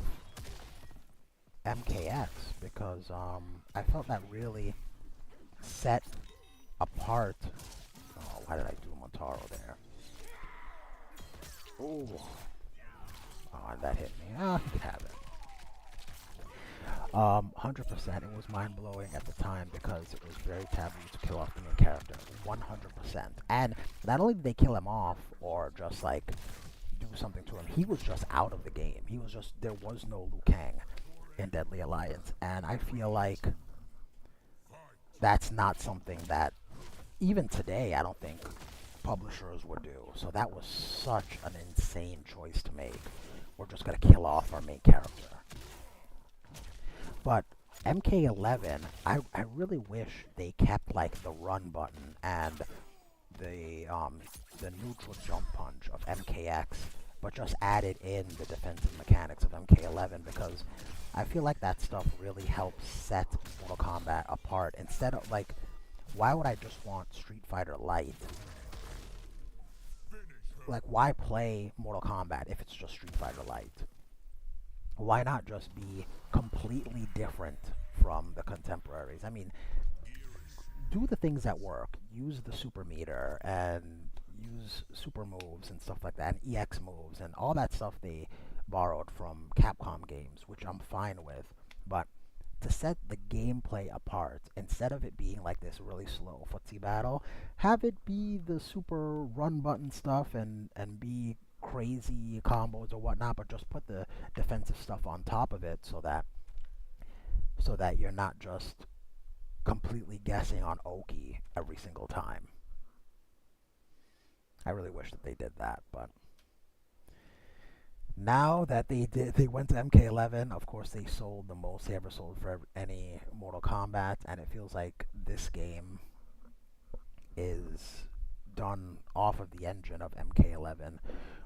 MKX, because I felt that really set apart. Oh, why did I do Montaro there? Oh, and that hit me. Ah, he could have it. 100%. It was mind blowing at the time because it was very taboo to kill off the main character. 100%. And not only did they kill him off or just like do something to him, he was just out of the game. He was just, there was no Liu Kang in Deadly Alliance. And I feel like that's not something that even today I don't think publishers would do. So that was such an insane choice to make. We're just going to kill off our main character. But MK11, I really wish they kept like the run button and the neutral jump punch of MKX, but just added in the defensive mechanics of MK11, because I feel like that stuff really helps set Mortal Kombat apart. Instead of like, why would I just want Street Fighter Light? Like, why play Mortal Kombat if it's just Street Fighter Light? Why not just be completely different from the contemporaries? I mean, do the things that work. Use the super meter and use super moves and stuff like that, and EX moves and all that stuff they borrowed from Capcom games, which I'm fine with. But to set the gameplay apart, instead of it being like this really slow footsie battle, have it be the super run button stuff and be crazy combos or whatnot, but just put the defensive stuff on top of it so that you're not just completely guessing on Oki every single time. I really wish that they did that, but now that they went to MK11, of course they sold the most they ever sold for any Mortal Kombat, and it feels like this game is done off of the engine of MK11,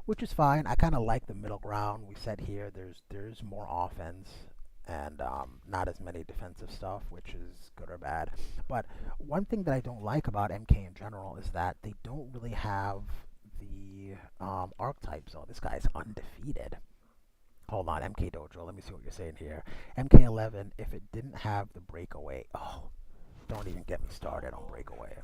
which is fine. I kind of like the middle ground we set here. There's more offense and not as many defensive stuff, which is good or bad. But one thing that I don't like about MK in general is that they don't really have the archetypes. So this guy's undefeated. Hold on, MK Dojo. Let me see what you're saying here. MK11, if it didn't have the breakaway, oh, don't even get me started on breakaway.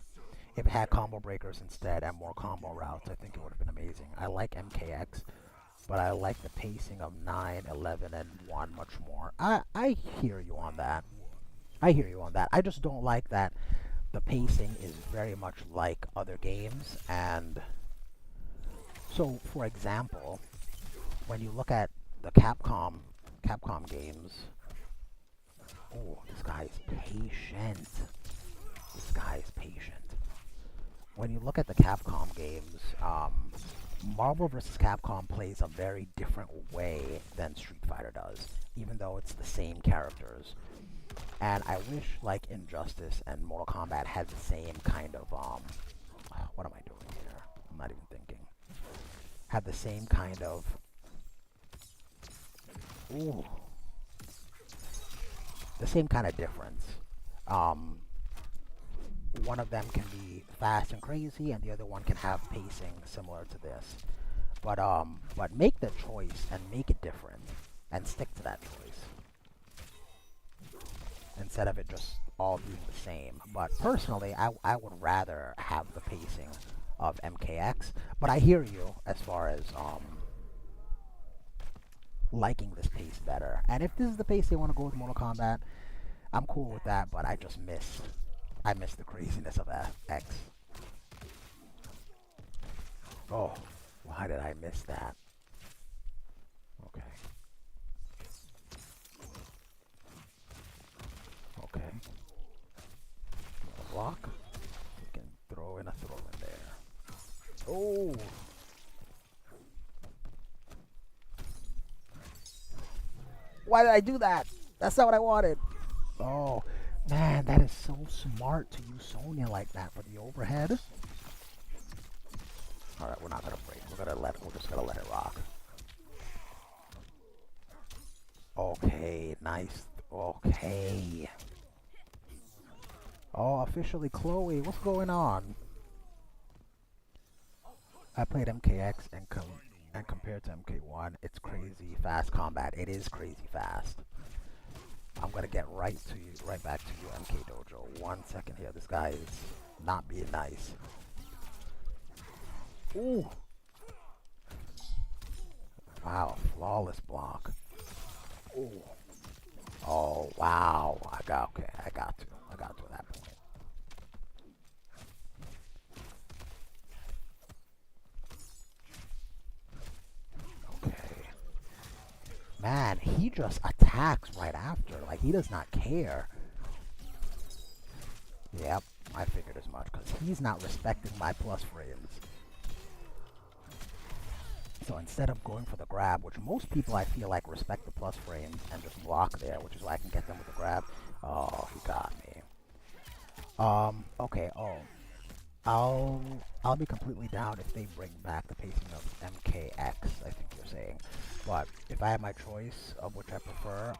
If it had combo breakers instead and more combo routes, I think it would have been amazing. I like MKX, but I like the pacing of 9, 11, and 1 much more. I hear you on that. I hear you on that. I just don't like that the pacing is very much like other games. And so, for example, when you look at the Capcom games, oh, this guy is patient. This guy is patient. When you look at the Capcom games, Marvel vs. Capcom plays a very different way than Street Fighter does, even though it's the same characters. And I wish, like, Injustice and Mortal Kombat had the same kind of, what am I doing here? I'm not even thinking. Had the same kind of, ooh, the same kind of difference. One of them can be fast and crazy, and the other one can have pacing similar to this. But make the choice and make it different, and stick to that choice instead of it just all being the same. But personally, I would rather have the pacing of MKX. But I hear you as far as liking this pace better. And if this is the pace they want to go with Mortal Kombat, I'm cool with that. But I just miss the craziness of X. Oh, why did I miss that? Okay. Okay. Block. We can throw in a throw in there. Oh! Why did I do that? That's not what I wanted. Oh. Man, that is so smart to use Sonya like that for the overhead. Alright, we're not gonna break. We're just gonna let it rock. Okay, nice. Okay. Oh, officially Chloe. What's going on? I played MKX and compared to MK1, it's crazy fast combat. It is crazy fast. I'm gonna get right back to you, MK Dojo. 1 second here. This guy is not being nice. Ooh. Wow, flawless block. Ooh. Oh wow. I got to at that point. Okay. Man, he just attacks right after. Like, he does not care. Yep, I figured as much, because he's not respecting my plus frames. So instead of going for the grab, which most people I feel like respect the plus frames and just block there, which is why I can get them with the grab. Oh, he got me. Okay, I'll be completely down if they bring back the pacing of MKX, I think you're saying. But if I have my choice of which I prefer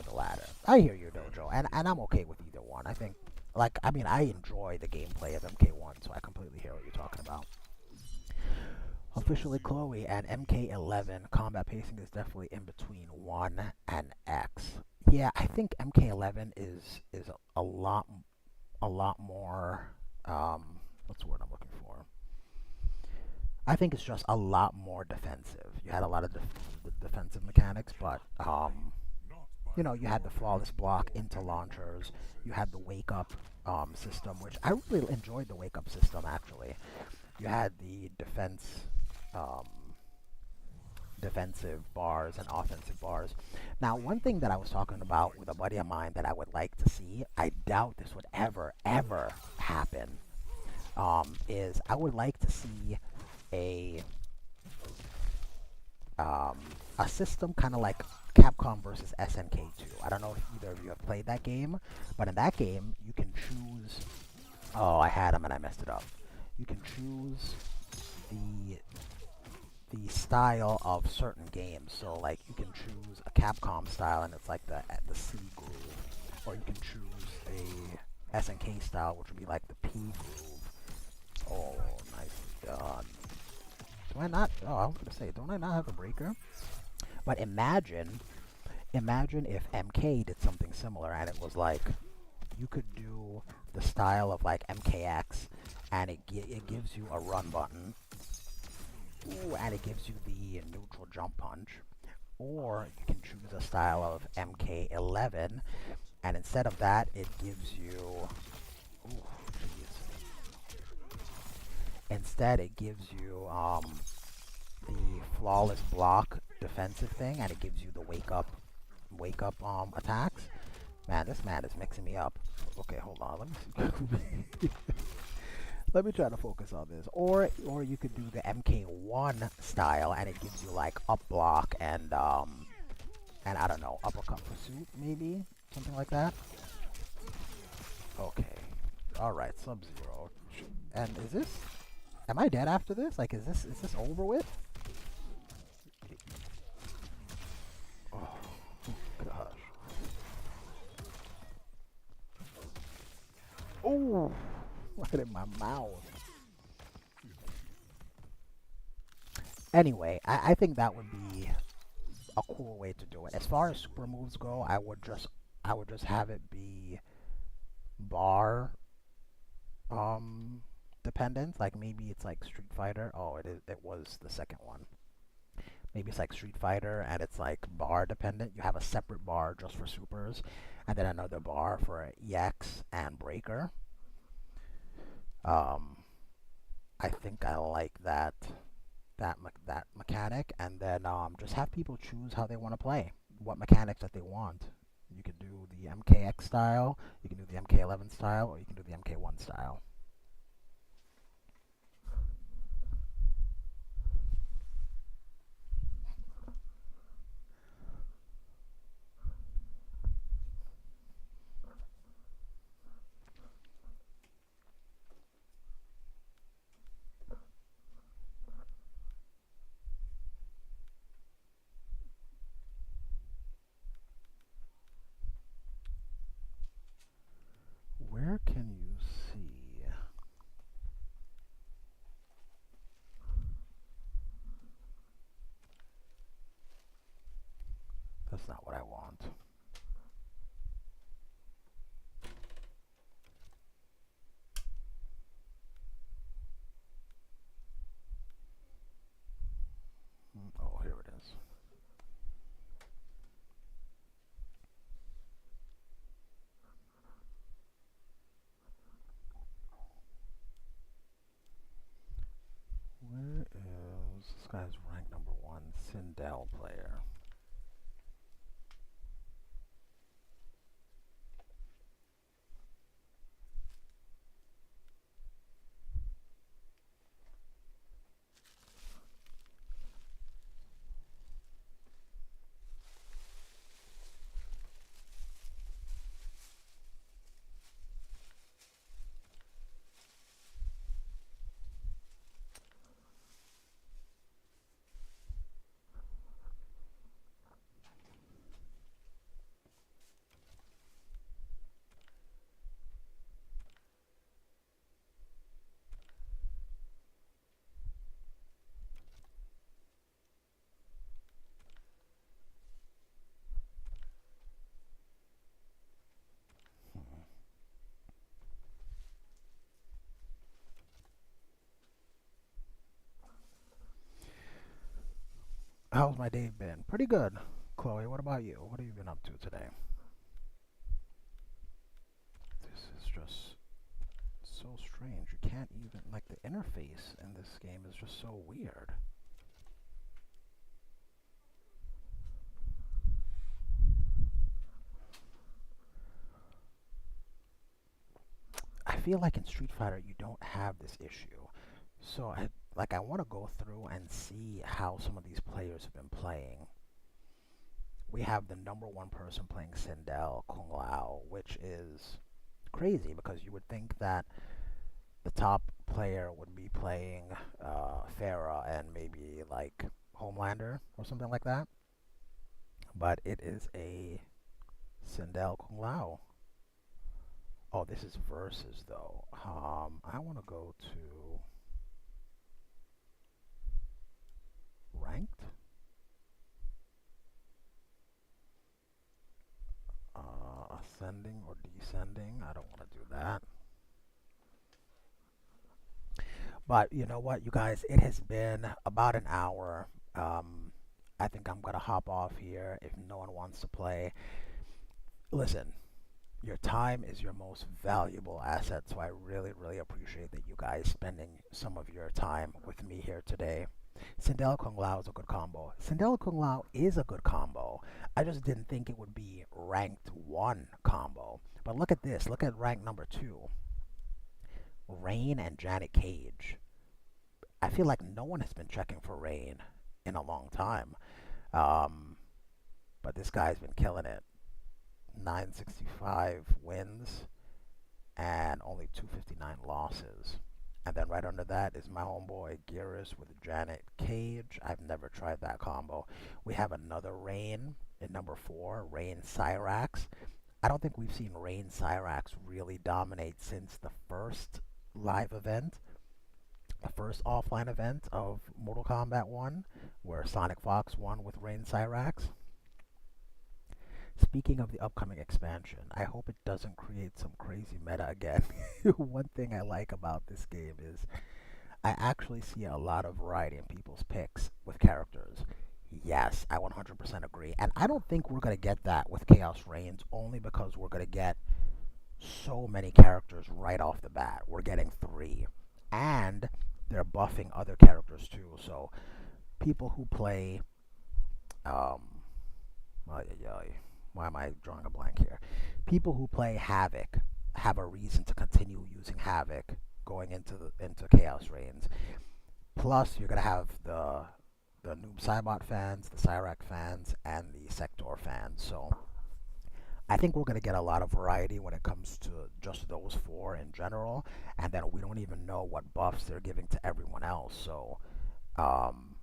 the latter. I hear you, Dojo, and I'm okay with either one. I think, I enjoy the gameplay of MK1, so I completely hear what you're talking about. Officially Chloe, and MK11 combat pacing is definitely in between 1 and X. Yeah, I think MK11 is a lot more, what's the word I'm looking for? I think it's just a lot more defensive. You had a lot of defensive mechanics, but you know, you had the flawless block into launchers. You had the wake up system, which I really enjoyed the wake up system actually. You had the defensive bars and offensive bars. Now, one thing that I was talking about with a buddy of mine that I would like to see, I doubt this would ever happen, is I would like to see a system kind of like Capcom versus SNK2. I don't know if either of you have played that game, but in that game, you can choose Oh, I had them and I messed it up. You can choose the the style of certain games. So like you can choose a Capcom style and it's like the C groove, or you can choose a SNK style, which would be like the P groove. Oh, nicely done. Do I not? Oh, I was gonna say, don't I not have a breaker? But imagine if MK did something similar and it was like you could do the style of like MKX, and it gives you a run button. Ooh, and it gives you the neutral jump punch. Or you can choose a style of MK11, and instead of that, it gives you. Ooh, jeez. Instead, it gives you the flawless block defensive thing, and it gives you the wake up attacks. Man, this man is mixing me up. Okay, hold on. Let me see. Let me try to focus on this. Or you could do the MK1 style, and it gives you like up block and I don't know, uppercut pursuit maybe, something like that. Okay, all right, Sub Zero. And is this? Am I dead after this? Like, is this over with? Oh gosh. Oh, right in my mouth. Anyway, I think that would be a cool way to do it. As far as super moves go, I would just have it be bar um dependent. Like maybe it's like Street Fighter. Oh, it was the second one. Maybe it's like Street Fighter and it's like bar dependent. You have a separate bar just for supers, and then another bar for EX and breaker. Um, I think I like that mechanic, and then just have people choose how they want to play, what mechanics that they want. You could do the MKX style, you can do the MK11 style, or you can do the MK1 style. Where can you see? That's not what I want. Oh, here it is. Where is this guy's rank number one? Sindel player. Hmm. How's my day been? Pretty good. Chloe, what about you? What have you been up to today? This is just so strange. You can't even, like, the interface in this game is just so weird. I feel like in Street Fighter you don't have this issue. So I want to go through and see how some of these players have been playing. We have the number one person playing Sindel, Kung Lao, which is crazy because you would think that the top player would be playing Farah and maybe like Homelander or something like that. But it is a Sindel Kung Lao. Oh, this is versus though. I want to go to ranked, ascending or descending. I don't want to do that. But you know what, you guys? It has been about an hour. I think I'm gonna hop off here if no one wants to play. Listen, your time is your most valuable asset, so I really, really appreciate that you guys spending some of your time with me here today. Sindel Kung Lao is a good combo. Sindel Kung Lao is a good combo. I just didn't think it would be ranked one combo. But look at this. Look at rank number two. Rain and Janet Cage. I feel like no one has been checking for Rain in a long time. Um, but this guy's been killing it. 965 wins and only 259 losses. And then right under that is my homeboy Gearus with Janet Cage. I've never tried that combo. We have another Rain in number 4, Rain Cyrax. I don't think we've seen Rain Cyrax really dominate since the first live event, the first offline event of Mortal Kombat 1, where Sonic Fox won with Rain Cyrax. Speaking of the upcoming expansion, I hope it doesn't create some crazy meta again. One thing I like about this game is I actually see a lot of variety in people's picks with characters. Yes, I 100% agree. And I don't think we're going to get that with Khaos Reigns only because we're going to get so many characters right off the bat. We're getting 3. And they're buffing other characters too. So people who play ay, ay, ay. Why am I drawing a blank here? People who play Havoc have a reason to continue using Havoc going into Khaos Reigns. Plus, you're gonna have the Noob Saibot fans, the Cyrac fans, and the Sector fans. So I think we're gonna get a lot of variety when it comes to just those 4 in general, and then we don't even know what buffs they're giving to everyone else. So um,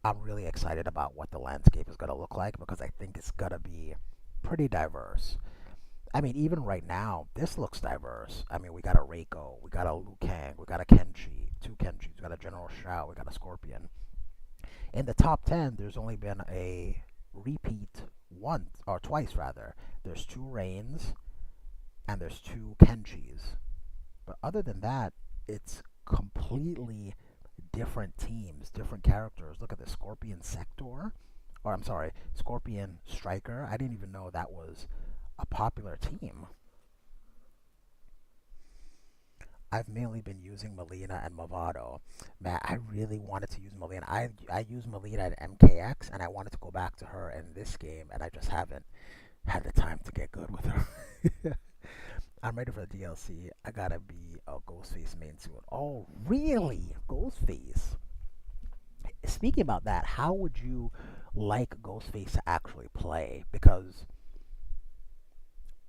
I'm really excited about what the landscape is going to look like because I think it's going to be pretty diverse. I mean, even right now, this looks diverse. I mean, we got a Reiko, we got a Liu Kang, we got a Kenshi, 2 Kenshis, we got a General Shao, we got a Scorpion. In the top 10, there's only been a repeat once, or twice rather. There's 2 Reigns and there's 2 Kenshis. But other than that, it's completely different teams, different characters. Look at the Scorpion Sector, or I'm sorry, Scorpion Striker. I didn't even know that was a popular team. I've mainly been using Melina and Movado. Man, I really wanted to use Melina. I used Melina at MKX, and I wanted to go back to her in this game, and I just haven't had the time to get good with her. I'm ready for the DLC. I gotta be a Ghostface main soon. Oh, really? Ghostface? Speaking about that, how would you like Ghostface to actually play? Because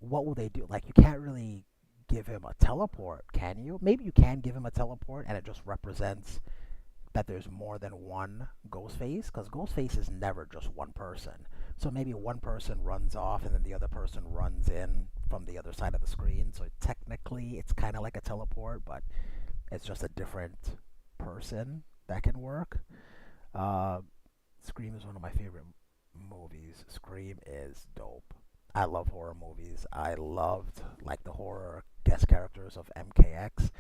what will they do? Like, you can't really give him a teleport, can you? Maybe you can give him a teleport and it just represents that there's more than one Ghostface, because Ghostface is never just one person. So maybe one person runs off and then the other person runs in from the other side of the screen. So technically it's kind of like a teleport, but it's just a different person that can work. Uh, Scream is one of my favorite movies. Scream is dope. I love horror movies. I loved like the horror guest characters of MKX,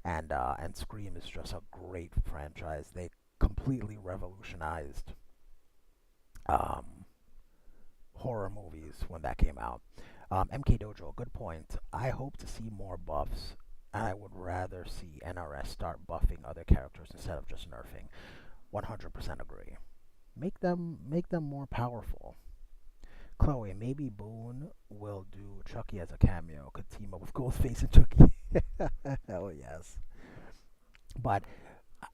and Scream is just a great franchise. They completely revolutionized um, horror movies when that came out. MK Dojo, good point. I hope to see more buffs. I would rather see NRS start buffing other characters instead of just nerfing. 100% agree. Make them more powerful. Chloe, maybe Boone will do Chucky as a cameo. Could team up with Ghostface and Chucky. Hell yes. But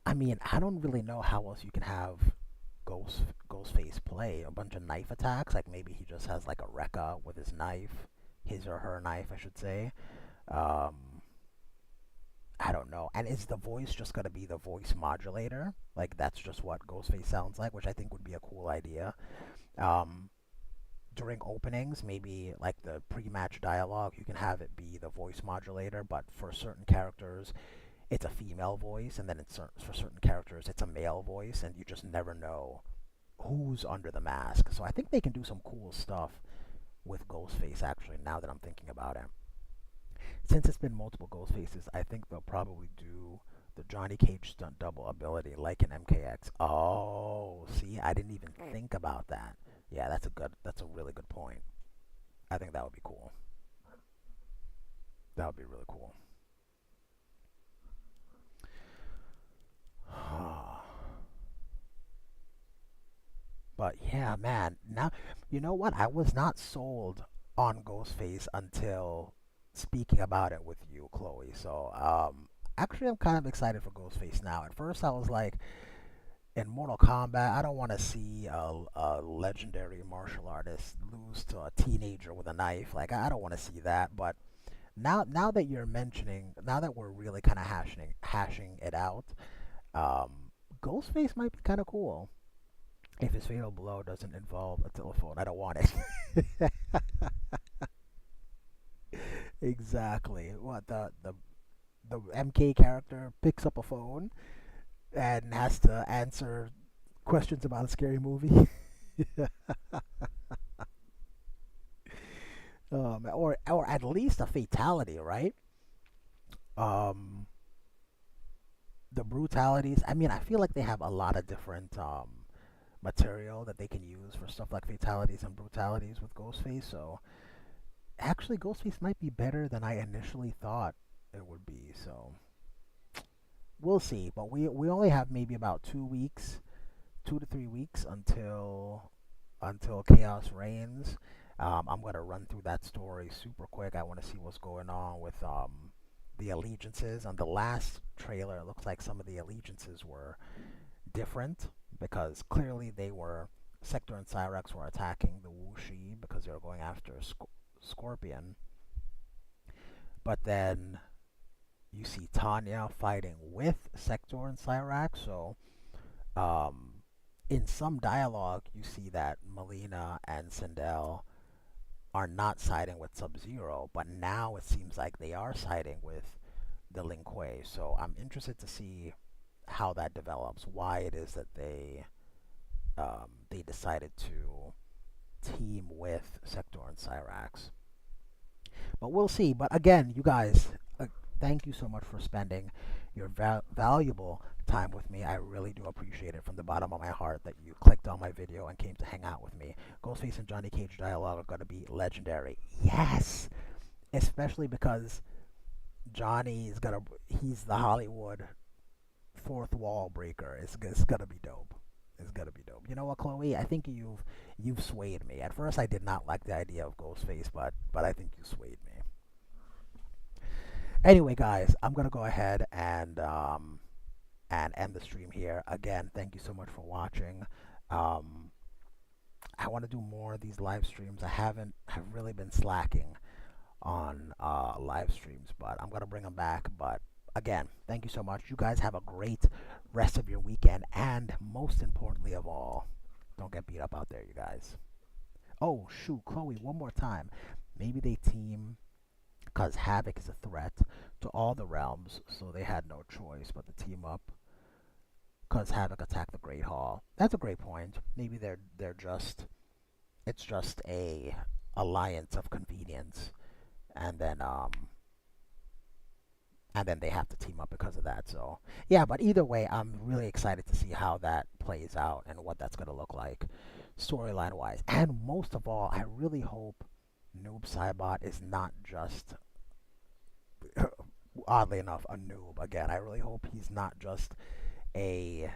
I mean, I don't really know how else you can have Ghostface play a bunch of knife attacks. Like maybe he just has like a Rekka with his knife, his or her knife, I should say. Um, I don't know. And is the voice just gonna be the voice modulator? Like that's just what Ghostface sounds like, which I think would be a cool idea. Um, During openings, maybe like the pre-match dialogue, you can have it be the voice modulator, but for certain characters, it's a female voice, and then for certain characters, it's a male voice, and you just never know who's under the mask. So I think they can do some cool stuff with Ghostface. Actually, now that I'm thinking about it, since it's been multiple ghost faces, I think they'll probably do the Johnny Cage stunt double ability like an MKX. Oh, see, I didn't even think about that. Yeah, that's a really good point. I think that would be cool. That would be really cool. But yeah, man. Now, you know what? I was not sold on Ghostface until speaking about it with you, Chloe. So, actually, I'm kind of excited for Ghostface now. At first, I was like, in Mortal Kombat, I don't want to see a legendary martial artist lose to a teenager with a knife. Like, I don't want to see that. But now that you're mentioning, now that we're really kind of hashing it out, Ghostface might be kind of cool. If his fatal blow doesn't involve a telephone, I don't want it. Exactly. What the MK character picks up a phone and has to answer questions about a scary movie. Or at least a fatality, right? Um, the brutalities. I mean, I feel like they have a lot of different material that they can use for stuff like fatalities and brutalities with Ghostface. So actually, Ghostface might be better than I initially thought it would be. So we'll see. But we only have maybe about 2 weeks, 2 to 3 weeks until Chaos Reigns. I'm gonna run through that story super quick. I want to see what's going on with the allegiances. On the last trailer, it looks like some of the allegiances were different because clearly they were Sector and Cyrax were attacking the Wuxi because they were going after Scorpion. But then you see Tanya fighting with Sector and Cyrax. So um, in some dialogue, you see that Melina and Sindel are not siding with Sub Zero, but now it seems like they are siding with the Lin Kuei. So I'm interested to see how that develops, why it is that they decided to team with Sector and Cyrax. But we'll see. But again, you guys, thank you so much for spending your valuable time with me. I really do appreciate it from the bottom of my heart that you clicked on my video and came to hang out with me. Ghostface and Johnny Cage dialogue are going to be legendary. Yes! Especially because he's the Hollywood fourth wall breaker. It's gonna be dope. It's gonna be dope. You know what, Chloe? I think you've swayed me. At first, I did not like the idea of Ghostface, but I think you swayed me. Anyway, guys, I'm gonna go ahead and end the stream here. Again, thank you so much for watching. Um, I want to do more of these live streams. I've really been slacking on live streams, but I'm gonna bring them back. But again, thank you so much. You guys have a great rest of your weekend, and most importantly of all, don't get beat up out there, you guys. Oh shoot, Chloe, one more time. Maybe they team because Havoc is a threat to all the realms, so they had no choice but to team up because Havoc attacked the Great Hall. That's a great point. Maybe they're just it's just a alliance of convenience, and then they have to team up because of that. So yeah, but either way, I'm really excited to see how that plays out and what that's gonna look like, storyline wise. And most of all, I really hope Noob Saibot is not just, oddly enough, a noob again. I really hope he's not just a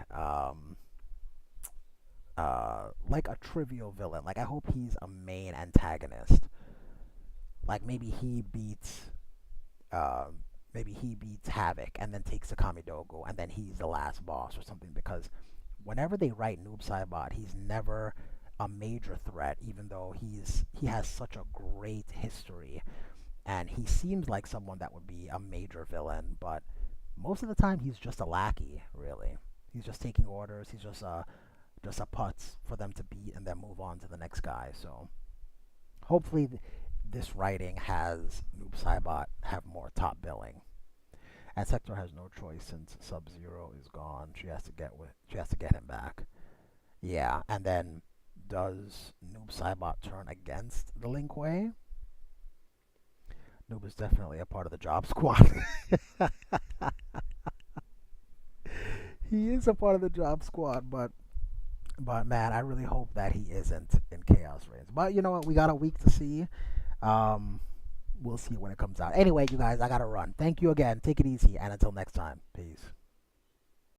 like a trivial villain. Like I hope he's a main antagonist. Like maybe he beats Havoc and then takes the Kamidogo and then he's the last boss or something, because whenever they write Noob Saibot, he's never a major threat, even though he has such a great history and he seems like someone that would be a major villain, but most of the time he's just a lackey, really. He's just taking orders. He's just a putz for them to beat and then move on to the next guy. So hopefully this writing has Noob Saibot have more top billing. And Sector has no choice since Sub Zero is gone. She has to get him back. Yeah, and then does Noob Saibot turn against the Link Way? Noob is definitely a part of the job squad. He is a part of the job squad, but man, I really hope that he isn't in Chaos Reigns. But you know what? We got a week to see. Um, we'll see when it comes out. Anyway, you guys, I gotta run. Thank you again. Take it easy, and until next time, peace.